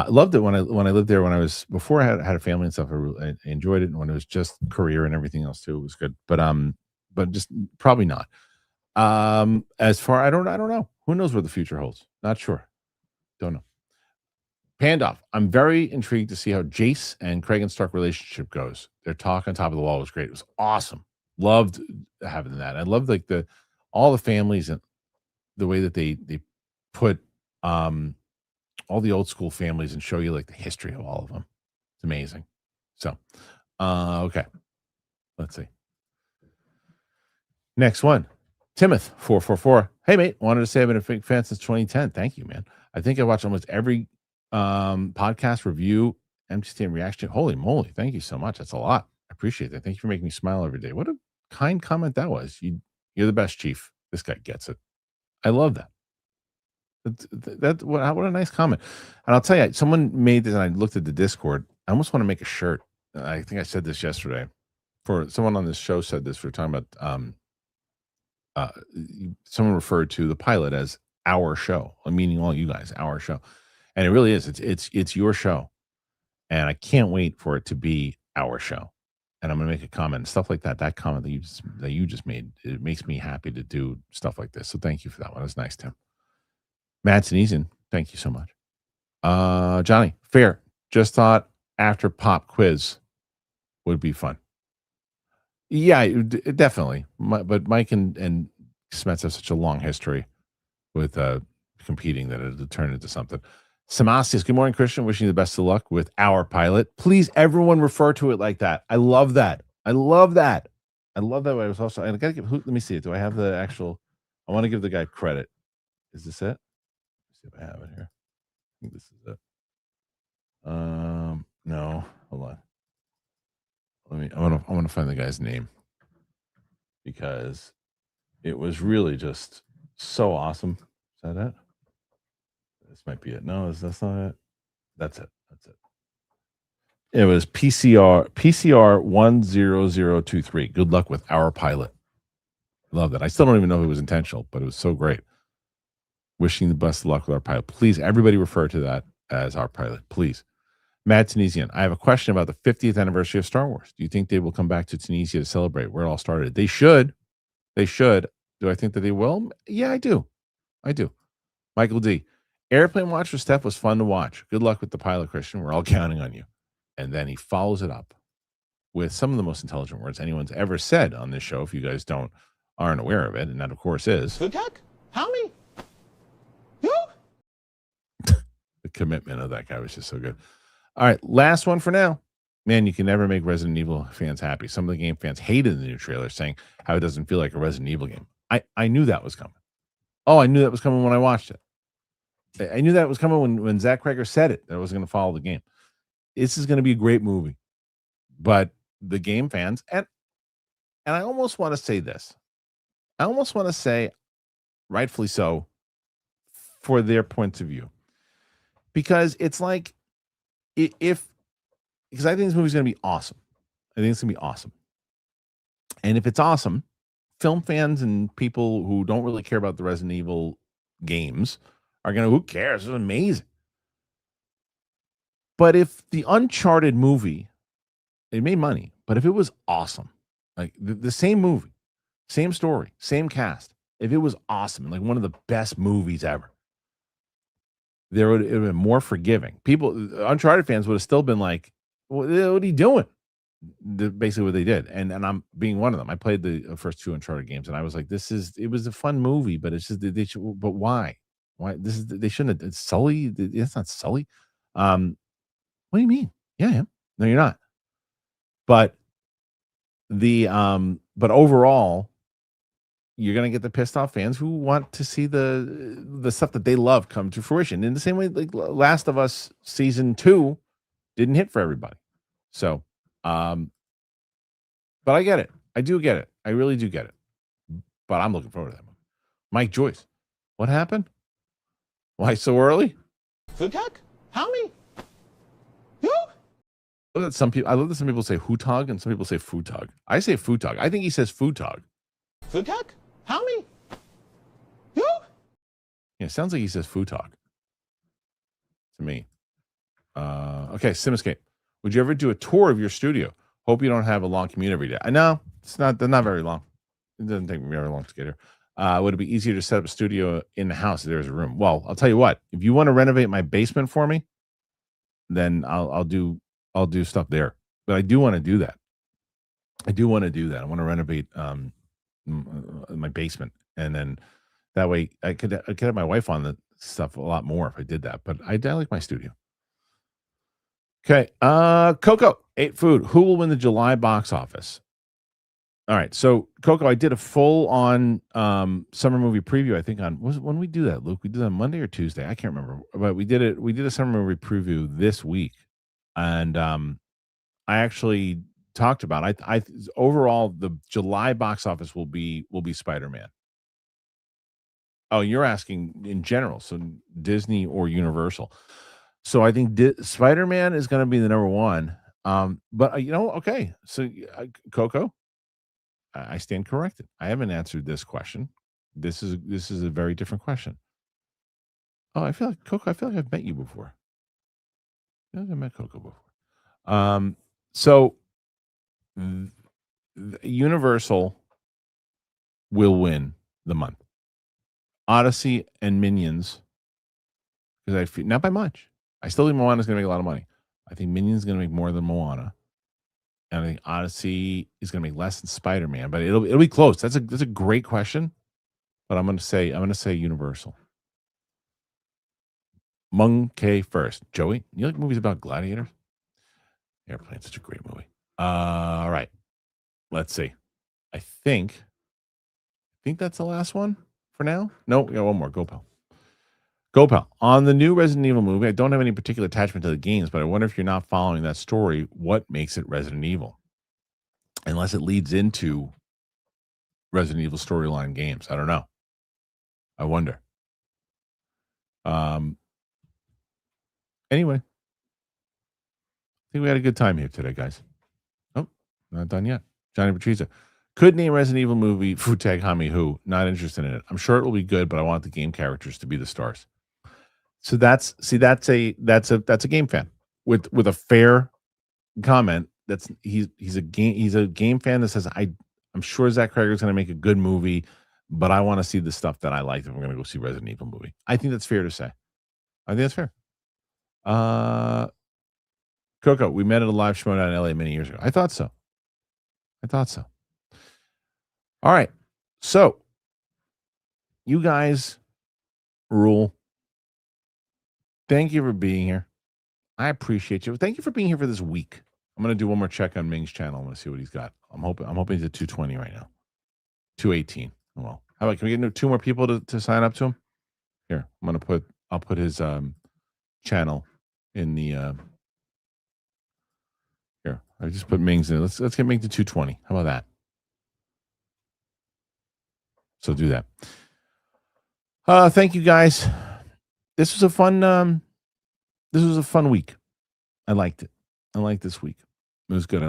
Loved it when I lived there, before I had a family and stuff. I enjoyed it, and when it was just career and everything else too, it was good. But just probably not. As far, I don't know. Who knows what the future holds? Not sure. Don't know. Pandoff, I'm very intrigued to see how Jace and Craig and Stark relationship goes. Their talk on top of the wall was great. It was awesome. Loved having that. I loved all the families and the way that they put all the old school families and show you like the history of all of them. It's amazing. So, okay, let's see. Next one, Timoth 444. Hey mate, wanted to say I've been a big fan since 2010. Thank you, man. I think I watched almost every podcast, review, MTT, and reaction. Holy moly, thank you so much. That's a lot. I appreciate that. Thank you for making me smile every day. What a kind comment that was. You're the best, Chief. This guy gets it. I love that. What a nice comment. And I'll tell you, someone made this, and I looked at the Discord. I almost want to make a shirt. I think I said this yesterday. For someone on this show said this. We were talking about someone referred to the pilot as our show, meaning all you guys, our show. And it really is. It's your show. And I can't wait for it to be our show. And I'm going to make a comment and stuff like that. That comment that you just made, it makes me happy to do stuff like this. So thank you for that one. It was nice, Tim. Matt Hagen, thank you so much. Johnny, fair. Just thought after pop quiz would be fun. Yeah, definitely. But Mike and Smets have such a long history with competing that it'll turn into something. Samasius, good morning, Kristian. Wishing you the best of luck with our pilot. Please, everyone refer to it like that. I love that. I love that. I was also, I gotta give, let me see it. Do I have the actual, I want to give the guy credit. Is this it? Let's see if I have it here. I think this is it. No, hold on. I want to find the guy's name, because it was really just so awesome. Is that it? This might be it. No, that's not it. That's it. It was PCR 10023. Good luck with our pilot. Love that. I still don't even know if it was intentional, but it was so great. Wishing the best of luck with our pilot. Please, everybody refer to that as our pilot, please. Matt Tunisian, I have a question about the 50th anniversary of Star Wars. Do you think they will come back to Tunisia to celebrate where it all started? They should. Do I think that they will? Yeah, I do. Michael D. Airplane Watch for Steph was fun to watch. Good luck with the pilot, Kristian. We're all counting on you. And then he follows it up with some of the most intelligent words anyone's ever said on this show, if you guys aren't aware of it. And that, of course, is... How me? You? The commitment of that guy was just so good. All right, last one for now. Man, you can never make Resident Evil fans happy. Some of the game fans hated the new trailer, saying how it doesn't feel like a Resident Evil game. I knew that was coming. Oh, I knew that was coming when I watched it. I knew that was coming when Zach Cregger said it, that I was going to follow the game. This is going to be a great movie. But the game fans, and I almost want to say this. I almost want to say, rightfully so, for their points of view. Because it's like, because I think this movie's going to be awesome. And if it's awesome, film fans and people who don't really care about the Resident Evil games are going to, who cares? It's amazing. But if the Uncharted movie, it made money, but if it was awesome, like the same movie, same story, same cast, if it was awesome, like one of the best movies ever, there would have been more forgiving. People, Uncharted fans would have still been like, what are you doing? Basically what they did. And I'm being one of them. I played the first 2 Uncharted games and I was like, it was a fun movie, but it's just, they should, but why? Why? They shouldn't have, it's Sully. It's not Sully. What do you mean? Yeah, I am. No, you're not. But but overall, you're gonna get the pissed off fans who want to see the stuff that they love come to fruition. In the same way, like Last of Us season 2 didn't hit for everybody. So, but I get it. I do get it. I really do get it. But I'm looking forward to that movie. Mike Joyce, what happened? Why so early? Futak? How me? You? I love that some people say Hootog and some people say Futog. I say Futog. I think he says Futog. Futak? How me? You? Yeah, sounds like he says Futog to me. Okay, SimEscape. Would you ever do a tour of your studio? Hope you don't have a long commute every day. I know they're not very long. It doesn't take me very long to get here. Would it be easier to set up a studio in the house if there's a room? Well, I'll tell you what. If you want to renovate my basement for me, then I'll do stuff there. But I do want to do that. I want to renovate my basement, and then that way I could have my wife on the stuff a lot more if I did that. But I like my studio. Okay, Coco ate food. Who will win the July box office? All right, so Coco, I did a full on summer movie preview. I think when we do that, Luke, we did that on Monday or Tuesday. I can't remember, but we did it. We did a summer movie preview this week, and I actually talked about. I overall the July box office will be Spider-Man. Oh, you're asking in general, so Disney or Universal. So I think Spider-Man is going to be the number one. But okay. So Coco, I stand corrected. I haven't answered this question. This is a very different question. Oh, I feel like Coco. I feel like I've met you before. I feel like I met Coco before. So Universal will win the month. Odyssey and Minions, because I feel not by much. I still think Moana is going to make a lot of money. I think Minions is going to make more than Moana, and I think Odyssey is going to make less than Spider-Man. But it'll be close. That's a great question, but I'm going to say Universal. Monkey first. Joey, you like movies about gladiators? Airplane's such a great movie. All right, let's see. I think that's the last one for now. No, we got one more. Go pal. Go pal. On the new Resident Evil movie, I don't have any particular attachment to the games, but I wonder if you're not following that story, what makes it Resident Evil? Unless it leads into Resident Evil storyline games. I don't know. I wonder. Anyway, I think we had a good time here today, guys. Oh, not done yet. Johnny Patrizia. Could name Resident Evil movie Futag Hami Who. Not interested in it. I'm sure it will be good, but I want the game characters to be the stars. So that's a game fan with a fair comment. He's a game fan that says I'm sure Zach Cregger's going to make a good movie, but I want to see the stuff that I like if I'm going to go see Resident Evil movie. I think that's fair to say. I think that's fair. Coco, we met at a live show in LA many years ago. I thought so. All right. So you guys rule. Thank you for being here. I appreciate you. Thank you for being here for this week. I'm going to do one more check on Ming's channel. I'm going to see what he's got. I'm hoping he's at 220 right now. 218. Well, how about, can we get 2 more people to sign up to him? Here, I'll put his channel in the here. I just put Ming's in. Let's get Ming to 220. How about that? So do that. Thank you guys. This was a fun week. I liked it. I liked this week. It was good. I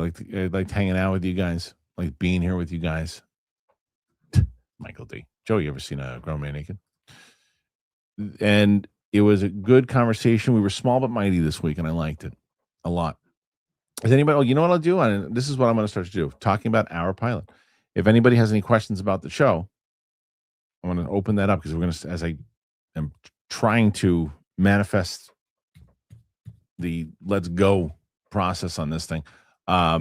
liked hanging out with you guys. I liked being here with you guys. Michael D. Joe, you ever seen a grown man naked? And it was a good conversation. We were small but mighty this week, and I liked it a lot. Is anybody? Oh, you know what I'll do? This is what I'm going to start to do. Talking about our pilot. If anybody has any questions about the show, I'm going to open that up because we're going to, as I am trying to manifest the let's go process on this thing. I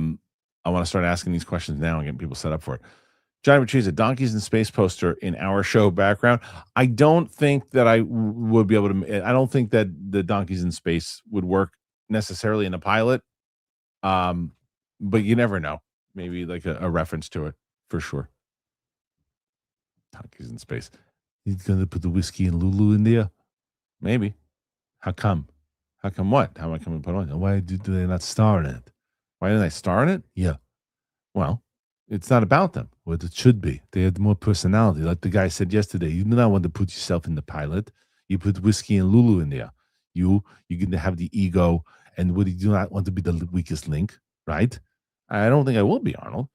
want to start asking these questions now and getting people set up for it. Johnny Patrice, a donkeys in space poster in our show background. I don't think that I would be able to. I don't think that the donkeys in space would work necessarily in a pilot. But you never know. Maybe like a reference to it for sure. Donkeys in space. He's gonna put the whiskey and Lulu in there. Maybe. How come? How come what? How am I coming to put on? Why do they not star in it? Why didn't I star in it? Yeah. Well, it's not about them. Well, it should be. They had more personality. Like the guy said yesterday, you do not want to put yourself in the pilot. You put whiskey and Lulu in there. You're going to have the ego, and you do not want to be the weakest link, right? I don't think I will be, Arnold.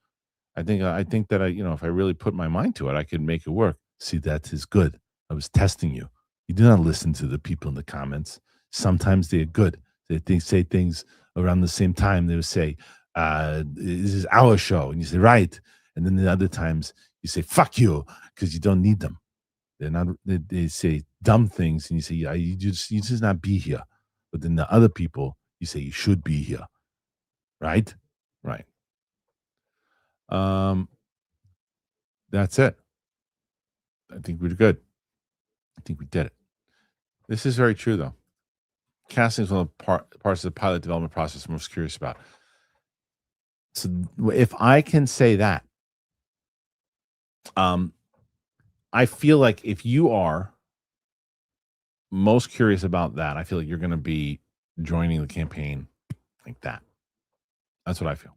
I think that if I really put my mind to it, I could make it work. See, that is good. I was testing you. You do not listen to the people in the comments. Sometimes they're good. They say things around the same time. They would say, this is our show. And you say, right. And then the other times you say, fuck you, because you don't need them. They're not, they say dumb things. And you say, yeah, you just not be here. But then the other people, you say, you should be here. Right? Right. That's it. I think we're good. I think we did it. This is very true, though. Casting is one of the parts of the pilot development process I'm most curious about. So if I can say that, I feel like if you are most curious about that, I feel like you're going to be joining the campaign like that. That's what I feel.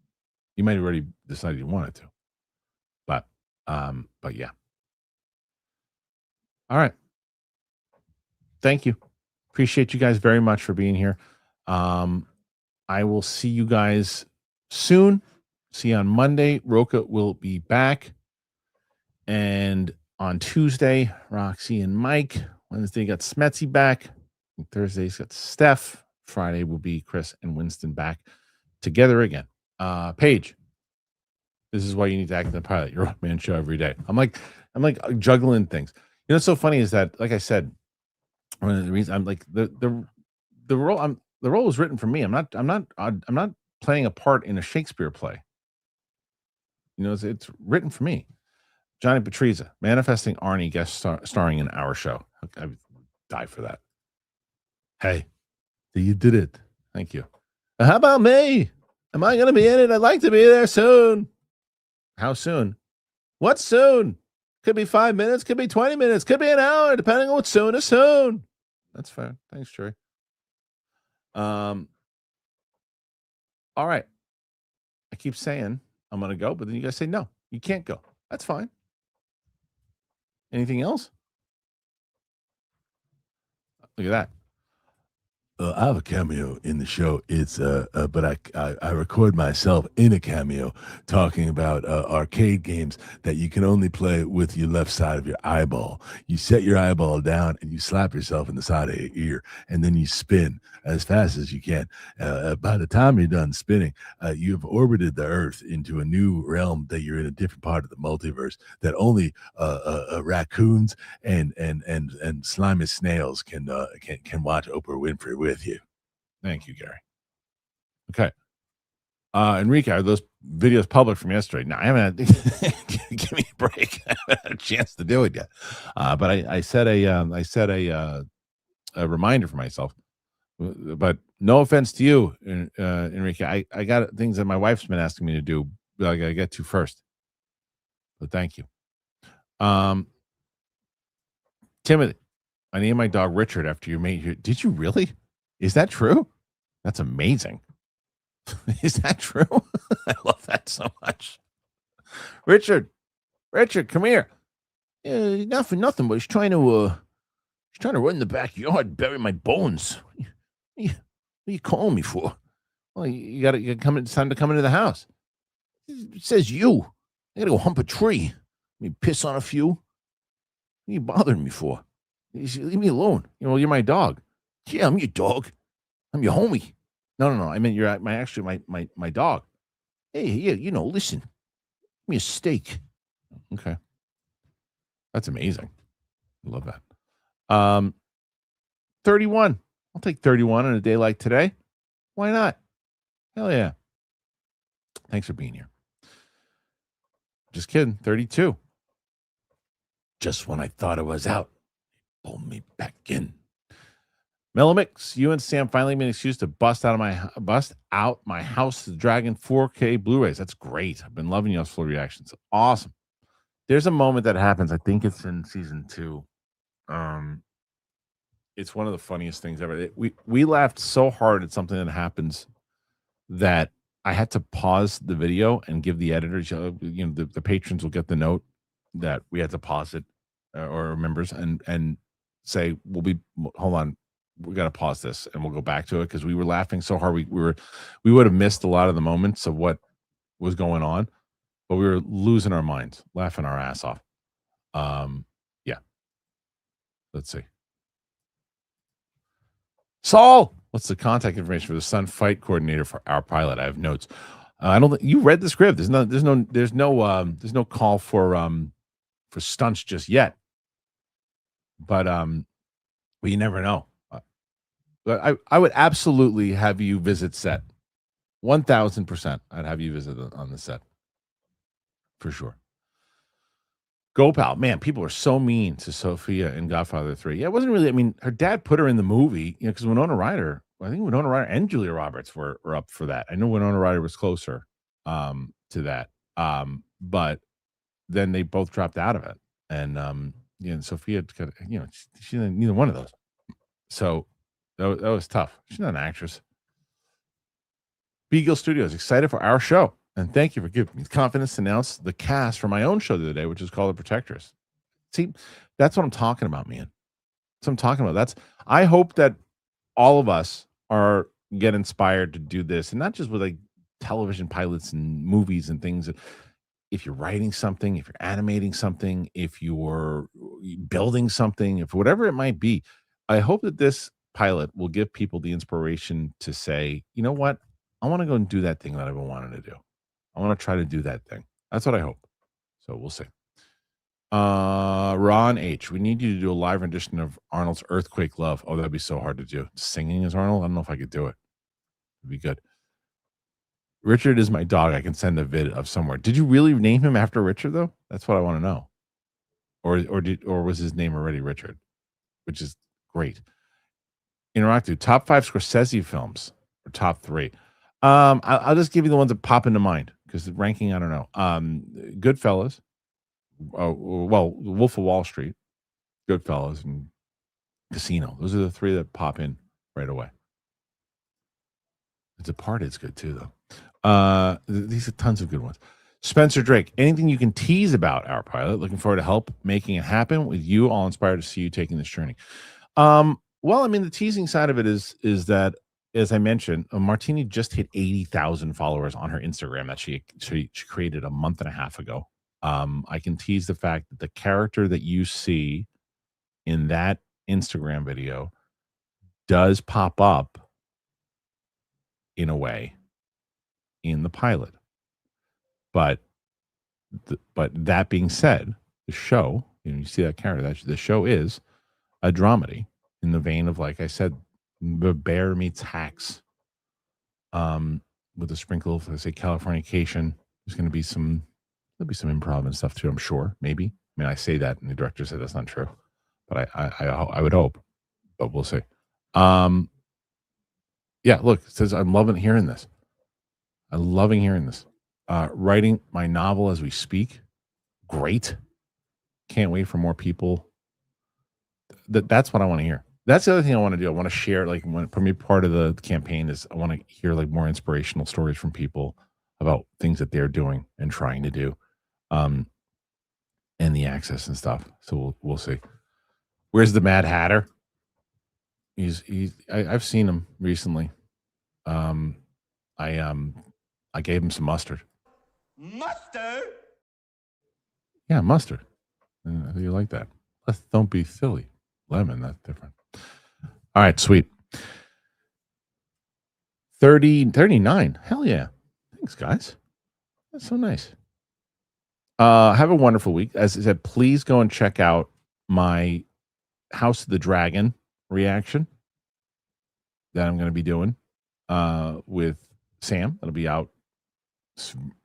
You might have already decided you wanted to, but yeah. All right. Thank you. Appreciate you guys very much for being here. I will see you guys soon. See you on Monday. Roka will be back. And on Tuesday, Roxy and Mike. Wednesday, got Smetsy back. And Thursday's got Steph. Friday will be Chris and Winston back together again. Paige, this is why you need to act in the pilot. Your old man show every day. I'm like juggling things. You know what's so funny is that, like I said, one of the reasons I'm like the role the role was written for me. I'm not playing a part in a Shakespeare play. You know, it's written for me. Johnny Patriza, manifesting Arnie guest starring in our show. I would die for that. Hey, you did it. Thank you. How about me? Am I going to be in it? I'd like to be there soon. How soon? What soon? Could be 5 minutes, could be 20 minutes, could be an hour, depending on what soon is soon. That's fair. Thanks, Jerry. All right. I keep saying I'm going to go, but then you guys say, no, you can't go. That's fine. Anything else? Look at that. I have a cameo in the show. It's but I record myself in a cameo talking about arcade games that you can only play with your left side of your eyeball. You set your eyeball down and you slap yourself in the side of your ear, and then you spin as fast as you can. By the time you're done spinning, you've orbited the Earth into a new realm that you're in a different part of the multiverse that only raccoons and slimy snails can watch Oprah Winfrey with you. Thank you, Gary. Okay. Enrique, are those videos public from yesterday? No, I haven't had, give me a break. I haven't had a chance to do it yet. But I set a reminder for myself. But no offense to you, Enrique. I got things that my wife's been asking me to do, but I gotta get to first. But thank you. Timothy, I named my dog Richard after your mate. Did you really? Is that true? That's amazing. Is that true? I love that so much. Richard, come here. Yeah, not for nothing, but he's trying to run in the backyard and bury my bones. What are you calling me for? Well, you gotta come. It's time to come into the house. It says you. I gotta go hump a tree. Piss on a few. What are you bothering me for? Leave me alone. You're my dog. Yeah, I'm your dog. I'm your homie. No. I meant you're my dog. Hey, yeah, listen. Give me a steak. Okay. That's amazing. I love that. 31. I'll take 31 on a day like today. Why not? Hell yeah. Thanks for being here. Just kidding. 32. Just when I thought it was out, pull me back in. Mellow Mix, you and Sam finally made an excuse to bust out my House of the Dragon 4K Blu-rays. That's great. I've been loving y'all's full reactions. Awesome. There's a moment that happens. I think it's in season 2. It's one of the funniest things ever. We laughed so hard at something that happens that I had to pause the video and give the editors, the patrons will get the note that we had to pause it, or members, and say, hold on, we got to pause this and we'll go back to it, because we were laughing so hard we would have missed a lot of the moments of what was going on, but we were losing our minds, laughing our ass off. Yeah. Let's see. Saul, what's the contact information for the Sun Fight Coordinator for our pilot? I have notes. I don't think you read the script. There's no call for stunts just yet. But you never know. But I would absolutely have you visit set. 1,000%. I'd have you visit on the set for sure. Go pal, man. People are so mean to Sophia in Godfather 3. Yeah, it wasn't really. I mean, her dad put her in the movie, because Winona Ryder. I think Winona Ryder and Julia Roberts were up for that. I know Winona Ryder was closer to that, but then they both dropped out of it, and Sophia, she's neither one of those. So that was tough. She's not an actress. Beagle Studios, excited for our show. And thank you for giving me confidence to announce the cast for my own show the other day, which is called The Protectors. See, that's what I'm talking about, man. That's what I'm talking about. I hope that all of us get inspired to do this, and not just with like television pilots and movies and things. If you're writing something, if you're animating something, if you're building something, if whatever it might be, I hope that this pilot will give people the inspiration to say, you know what? I want to go and do that thing that I've been wanting to do. I want to try to do that thing. That's what I hope. So we'll see. Ron H, we need you to do a live rendition of Arnold's Earthquake Love. Oh, that'd be so hard to do. Singing as Arnold? I don't know if I could do it. It'd be good. Richard is my dog. I can send a vid of somewhere. Did you really name him after Richard, though? That's what I want to know. Or was his name already Richard? Which is great. Interactive. Top 5 Scorsese films. Or top 3. I'll just give you the ones that pop into mind, because the ranking, I don't know. Goodfellas. Wolf of Wall Street, Goodfellas, and Casino. Those are the 3 that pop in right away. The Departed's good too, though. These are tons of good ones. Spencer Drake, anything you can tease about our pilot? Looking forward to help making it happen with you. All inspired to see you taking this journey. Well, I mean, the teasing side of it is that, as I mentioned, Martini just hit 80,000 followers on her Instagram that she created a month and a half ago. I can tease the fact that the character that you see in that Instagram video does pop up in a way in the pilot. But that being said, the show, you see that character, the show is a dramedy in the vein of, like I said, the Bear meets Hacks, with a sprinkle of, let's say, Californication. There's going to be there'll be some improv and stuff too, I'm sure. Maybe. I mean, I say that and the director said that's not true, but I would hope, but we'll see. Yeah, look, it says, I'm loving hearing this. Writing my novel as we speak. Great. Can't wait for more people. That's what I want to hear. That's the other thing I want to do. I want to share, like, for me, part of the campaign is I want to hear like more inspirational stories from people about things that they're doing and trying to do, and the access and stuff. So we'll see. Where's the Mad Hatter? I've seen him recently. I gave him some mustard. Mustard? Yeah, mustard. You like that? Don't be silly. Lemon, that's different. All right, sweet. 39. Hell yeah. Thanks, guys. That's so nice. Have a wonderful week. As I said, please go and check out my House of the Dragon reaction. that I'm going to be doing with Sam. It'll be out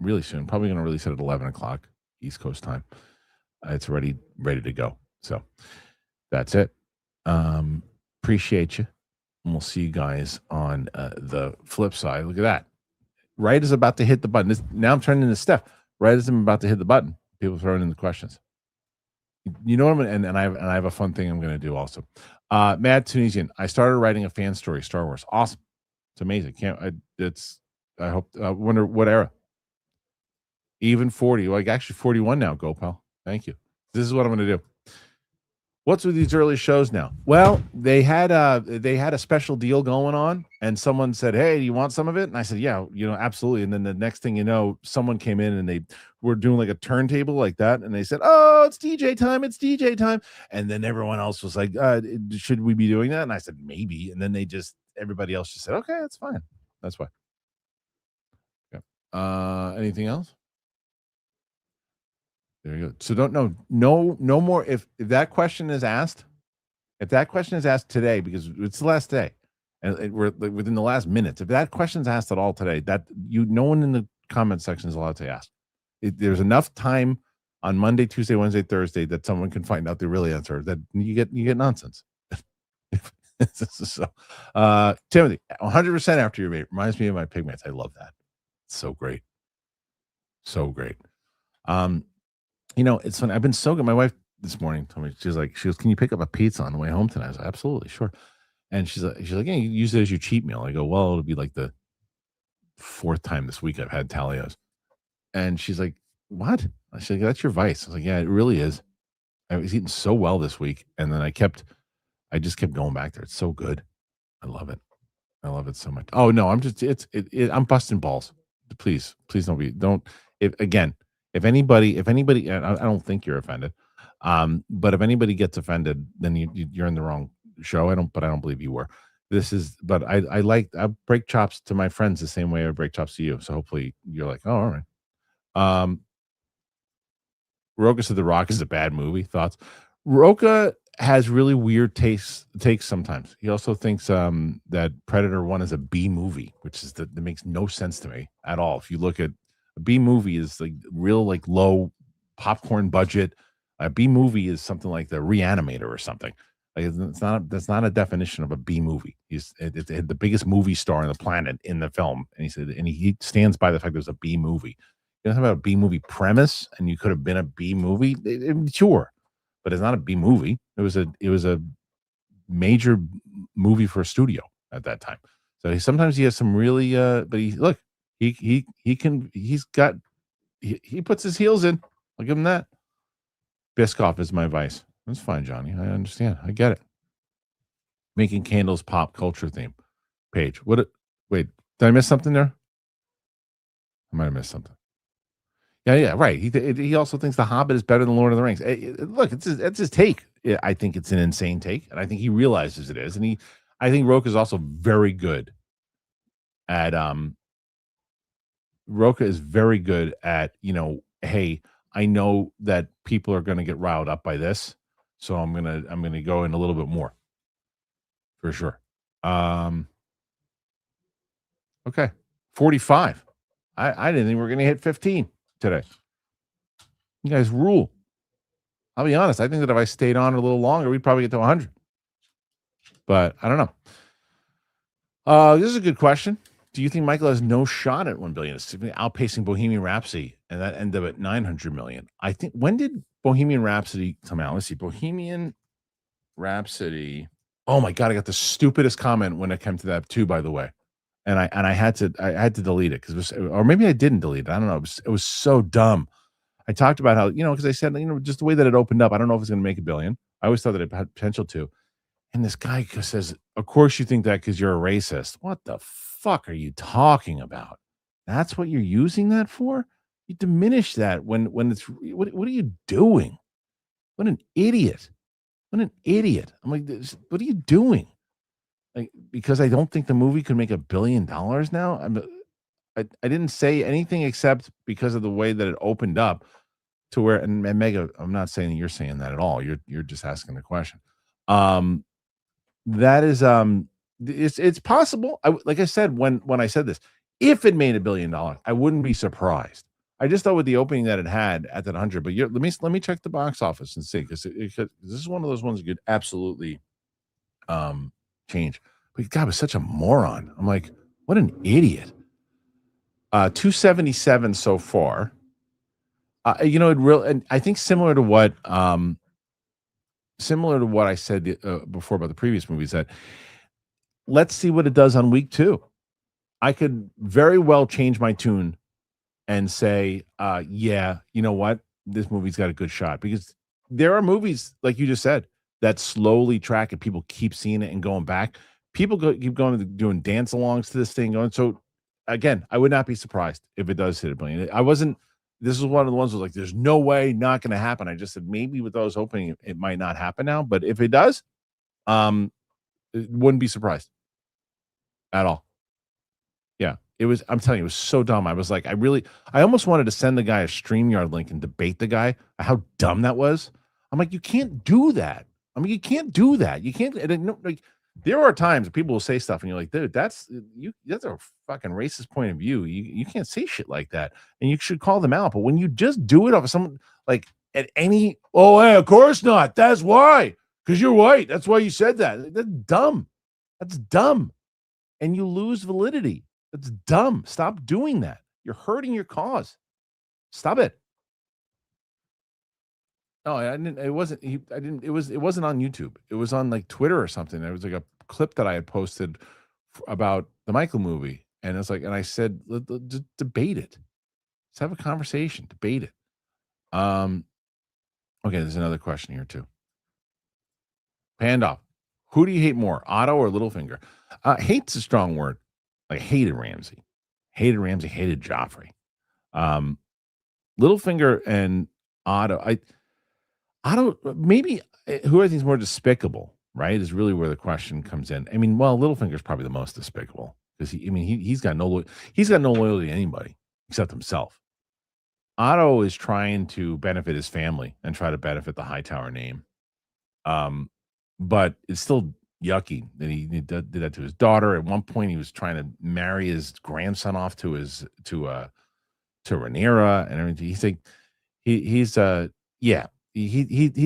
really soon. Probably going to release it at 11 o'clock East Coast time. It's ready to go. So that's it. Appreciate you. And we'll see you guys on the flip side. Look at that. Right is about to hit the button. Now I'm turning into Steph. Right as I'm about to hit the button, people throwing in the questions. You know what I'm gonna, and I have a fun thing I'm going to do also. Mad Tunisian. I started writing a fan story, Star Wars. Awesome. It's amazing. I hope. I wonder what era. Even 40. Like actually 41 now. Go pal. Thank you. This is what I'm going to do. What's with these early shows now? Well, they had a special deal going on, and someone said, "Hey, do you want some of it?" And I said, "Yeah, absolutely." And then the next thing you know, someone came in and they were doing like a turntable like that, and they said, "Oh, it's DJ time! It's DJ time!" And then everyone else was like, "Should we be doing that?" And I said, "Maybe." And then everybody else just said, "Okay, that's fine. That's fine." Yeah. Anything else? There you go. So don't know. No more. If that question is asked, today, because it's the last day, and we're within the last minutes. If that question's asked at all today, no one in the comment section is allowed to ask. There's enough time on Monday, Tuesday, Wednesday, Thursday that someone can find out the real answer. That you get nonsense. So, Timothy, 100% after your mate reminds me of my pigments. I love that. It's so great, so great. It's funny. I've been so good. My wife this morning told me, she goes, "Can you pick up a pizza on the way home tonight?" I was like, "Absolutely, sure." And she's like, "Yeah, you use it as your cheat meal." I go, "Well, it'll be like the fourth time this week I've had Talios." And she's like, "What?" I said, "That's your vice." I was like, "Yeah, it really is." I was eating so well this week, and then I just kept going back there. It's so good. I love it. I love it so much. Oh no, I'm busting balls. Please don't. If anybody, and I don't think you're offended, but if anybody gets offended, then you're in the wrong show. I don't believe you were. But I break chops to my friends the same way I break chops to you. So hopefully you're like, oh, all right. Roca said The Rock is a bad movie. Thoughts? Roca has really weird takes sometimes. He also thinks that Predator 1 is a B movie, which is that makes no sense to me at all. If you look at a B movie is like real like low popcorn budget. A B movie is something like The Reanimator or something. Like that's not a definition of a B movie. He's the biggest movie star on the planet in the film, and he said, and he stands by the fact there's a B movie. You know, talk about a B movie premise, and you could have been a B movie, sure, but it's not a B movie. It was a major movie for a studio at that time. So sometimes he has some really, but he puts his heels in. I'll give him that. Biscoff is my vice. That's fine, Johnny. I understand. I get it. Making candles pop culture theme. Page. Wait, did I miss something there? I might have missed something. Yeah, right. He also thinks The Hobbit is better than Lord of the Rings. Look, it's his take. I think it's an insane take, and I think he realizes it is. And I think Roca is also very good at Roca is very good at, hey, I know that people are going to get riled up by this, so I'm gonna go in a little bit more for sure. Okay, 45. I didn't think we were going to hit 15 today. You guys rule. I'll be honest. I think that if I stayed on a little longer, we'd probably get to 100. But I don't know. This is a good question. Do you think Michael has no shot at 1 billion? It's outpacing Bohemian Rhapsody, and that ended up at 900 million. I think, when did Bohemian Rhapsody come out? Let's see. Bohemian Rhapsody. Oh my God, I got the stupidest comment when it came to that too, by the way. And I had to delete it because or maybe I didn't delete it. I don't know. It was so dumb. I talked about how, because I said, just the way that it opened up, I don't know if it's going to make $1 billion. I always thought that it had potential to. And this guy says, "Of course you think that because you're a racist." What the fuck are you talking about? That's what you're using that for? You diminish that when it's, what are you doing? What an idiot. What an idiot. I'm like, what are you doing? Like, because I don't think the movie could make $1 billion now. I didn't say anything except because of the way that it opened up to where, and Mega, I'm not saying that you're saying that at all. You're just asking the question. That is It's possible. Like I said when I said this, if it made $1 billion, I wouldn't be surprised. I just thought with the opening that it had at that 100, but let me check the box office and see because this is one of those ones you could absolutely change. But God was such a moron. I'm like, what an idiot. 277 so far. You know, and I think similar to what I said before about the previous movies, that let's see what it does on week 2. I could very well change my tune and say, yeah, you know what? This movie's got a good shot, because there are movies, like you just said, that slowly track and people keep seeing it and going back. People keep going to doing dance alongs to this thing going. So again, I would not be surprised if it does hit $1 billion. This is one of the ones where like, there's no way, not going to happen. I just said maybe with those opening, it might not happen now, but if it does, it wouldn't be surprised at all. Yeah, I'm telling you, it was so dumb. I was like, I almost wanted to send the guy a StreamYard link and debate the guy how dumb that was. I'm like, you can't do that. I mean, you can't do that. You can't. Like, there are times people will say stuff and you're like, dude, that's a fucking racist point of view. You can't say shit like that, and you should call them out. But when you just do it off of someone like at any, oh, hey, of course not. That's why, because you're white. That's why you said that. That's dumb. That's dumb, and you lose validity. That's dumb. Stop doing that. You're hurting your cause. Stop it. No, I didn't. It wasn't. I didn't. It wasn't on YouTube. It was on like Twitter or something. It was like a clip that I had posted about the Michael movie, and it's like, and I said, just debate it. Let's have a conversation. Debate it. Okay, there's another question here too. Pandoff, who do you hate more, Otto or Littlefinger? Hate's a strong word. Like, hated Ramsey, hated Joffrey. Littlefinger and Otto. Otto, maybe who I think is more despicable, right? Is really where the question comes in. I mean, well, Littlefinger's probably the most despicable because he's got no loyalty to anybody except himself. Otto is trying to benefit his family and try to benefit the Hightower name. But it's still yucky that he did that to his daughter. At one point, he was trying to marry his grandson off to Rhaenyra and everything.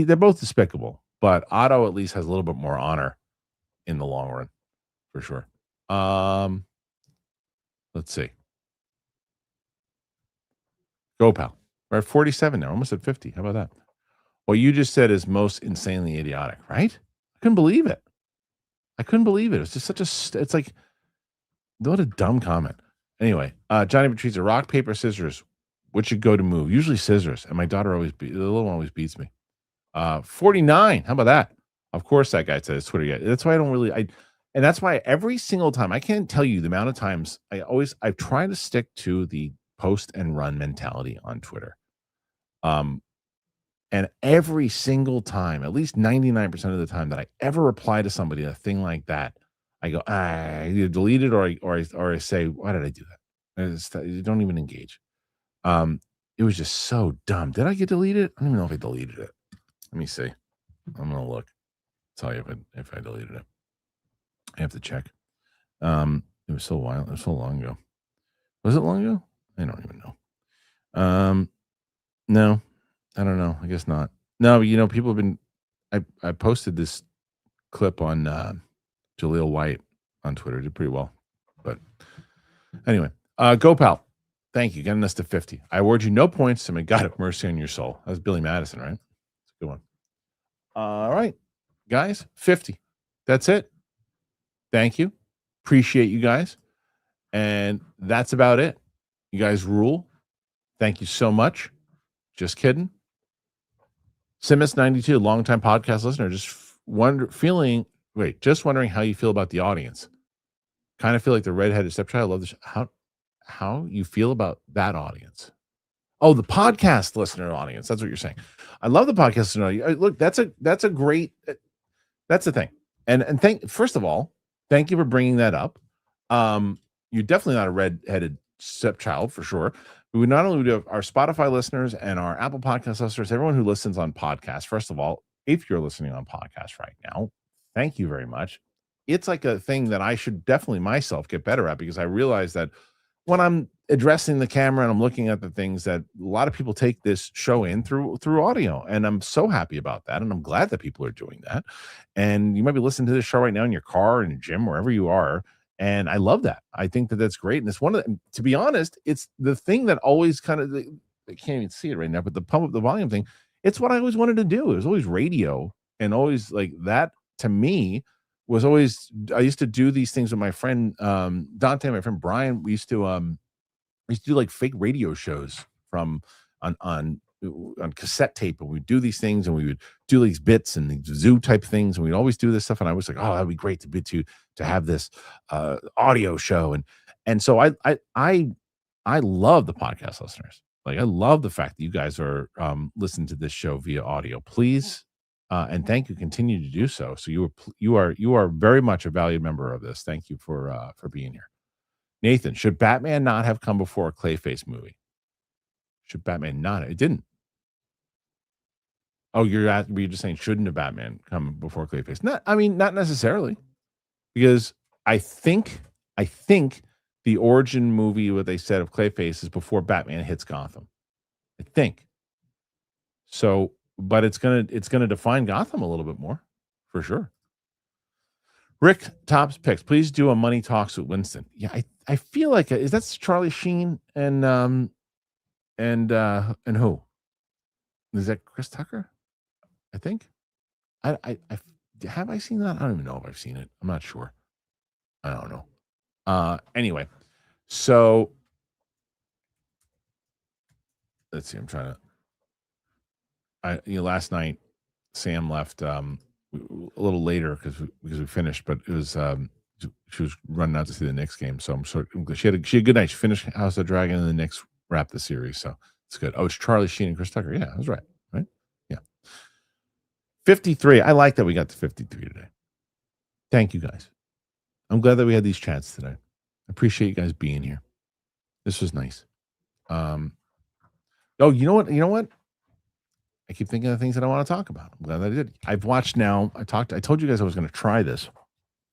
They're both despicable, but Otto at least has a little bit more honor in the long run, for sure. Let's see. Go, pal. We're at 47 now, almost at 50. How about that? What you just said is most insanely idiotic, right? I couldn't believe it. It's just it's like, what a dumb comment. Anyway, Johnny Patrizia, rock, paper, scissors. Which should go to move? Usually scissors. And my daughter the little one always beats me. 49. How about that? Of course, that guy says Twitter guy. That's why and that's why every single time, I can't tell you the amount of times I've tried to stick to the post and run mentality on Twitter. And every single time, at least 99% of the time that I ever reply to somebody, a thing like that, I go, I either delete it or I say, why did I do that? You don't even engage. It was just so dumb. Did I get deleted? I don't even know if I deleted it. Let me see. I'm gonna look. Tell you if I deleted it. I have to check. It was so wild. It was so long ago. Was it long ago? I don't even know. No, I don't know. I guess not. No, people have been. I posted this clip on Jaleel White on Twitter. Did pretty well, but anyway, go pal. Thank you, getting us to 50. I award you no points, and may God have mercy on your soul. That was Billy Madison, right? That's a good one. All right, guys, 50. That's it. Thank you. Appreciate you guys. And that's about it. You guys rule. Thank you so much. Just kidding. Simus92, longtime podcast listener, just wondering how you feel about the audience. Kind of feel like the redheaded stepchild. Love this. How you feel about that audience? Oh, the podcast listener audience. That's what you're saying. I love the podcast listener audience. Look, that's a great. That's the thing. And first of all, thank you for bringing that up. You're definitely not a redheaded stepchild for sure. We not only do our Spotify listeners and our Apple Podcast listeners, everyone who listens on podcasts. First of all, if you're listening on podcast right now, thank you very much. it's like a thing that I should definitely myself get better at, because I realize that when I'm addressing the camera and I'm looking at the things, that a lot of people take this show in through audio, and I'm so happy about that, and I'm glad that people are doing that. And you might be listening to this show right now in your car, in your gym, wherever you are, and I love that. I think that that's great, and it's one of the, to be honest, it's the thing that always kind of, I can't even see it right now, but the pump up the volume thing, it's what I always wanted to do. It was always radio, and always like that to me was always, I used to do these things with my friend Dante, my friend Brian. We used to do like fake radio shows from on cassette tape, and we'd do these things, and we would do these bits and these zoo type things, and we'd always do this stuff. And I was like, oh, that'd be great to have this audio show. And so I love the podcast listeners. Like, I love the fact that you guys are listening to this show via audio. Please and thank you. Continue to do so. So you are very much a valued member of this. Thank you for being here. Nathan, should Batman not have come before a Clayface movie? Should Batman not? It didn't. Oh, you're just saying, shouldn't a Batman come before Clayface? Not necessarily, because I think the origin movie, what they said of Clayface, is before Batman hits Gotham. I think so, but it's gonna define Gotham a little bit more, for sure. Rick Tops picks. Please do a Money Talks with Winston. Yeah, I feel like is that Charlie Sheen and who is that? Chris Tucker, I think. I have I seen that? I don't even know if I've seen it. I'm not sure. I don't know. Anyway, so let's see. I'm trying to. Last night Sam left a little later because we finished, but it was she was running out to see the Knicks game, so she had a good night. She finished House of Dragon, and the Knicks wrapped the series, so it's good. Oh, it's Charlie Sheen and Chris Tucker. Yeah, I was right. Yeah. 53. I like that we got to 53 today. Thank you guys. I'm glad that we had these chats today. I appreciate you guys being here. This was nice. Oh, you know what? I keep thinking of things that I want to talk about. I'm glad that I did. I've watched now. I told you guys I was going to try this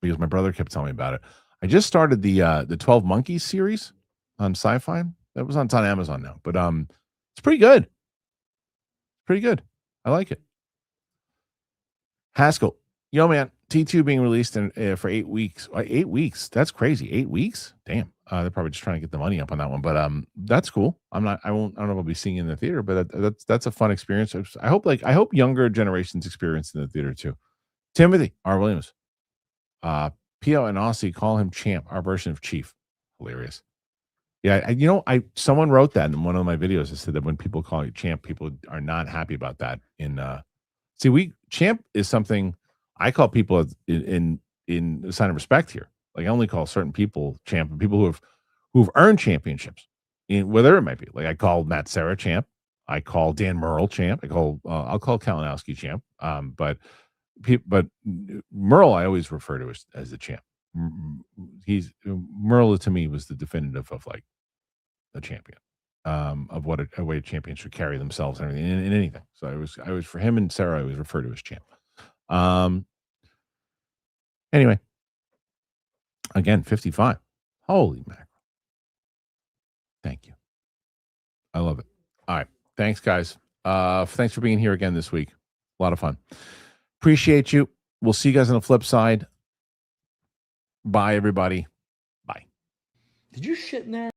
because my brother kept telling me about it. I just started the 12 Monkeys series on Sci-Fi. It's on Amazon now, but it's pretty good. Pretty good. I like it. Haskell, yo man, T2 being released for 8 weeks. 8 weeks. That's crazy. 8 weeks. Damn. They're probably just trying to get the money up on that one, but that's cool. I don't know if I'll be seeing it in the theater, but that's a fun experience. I hope younger generations experience it in the theater too. Timothy R. Williams, Pio and Aussie call him Champ, our version of Chief. Hilarious. Yeah, someone wrote that in one of my videos. I said that when people call you Champ, people are not happy about that. Champ is something I call people in a sign of respect here. Like, I only call certain people Champ, and people who've earned championships, whether it might be. Like, I call Matt Serra Champ. I call Dan Merle Champ. I'll call Kalinowski Champ. But Merle I always refer to as the Champ. Merle to me was the definitive of like a champion, of what a way champions should carry themselves and everything in anything. So I was for him and Sarah, I always refer to as Champ. Anyway, again, 55. Holy mackerel. Thank you. I love it. All right. Thanks, guys. Thanks for being here again this week. A lot of fun. Appreciate you. We'll see you guys on the flip side. Bye, everybody. Bye. Did you shit in that?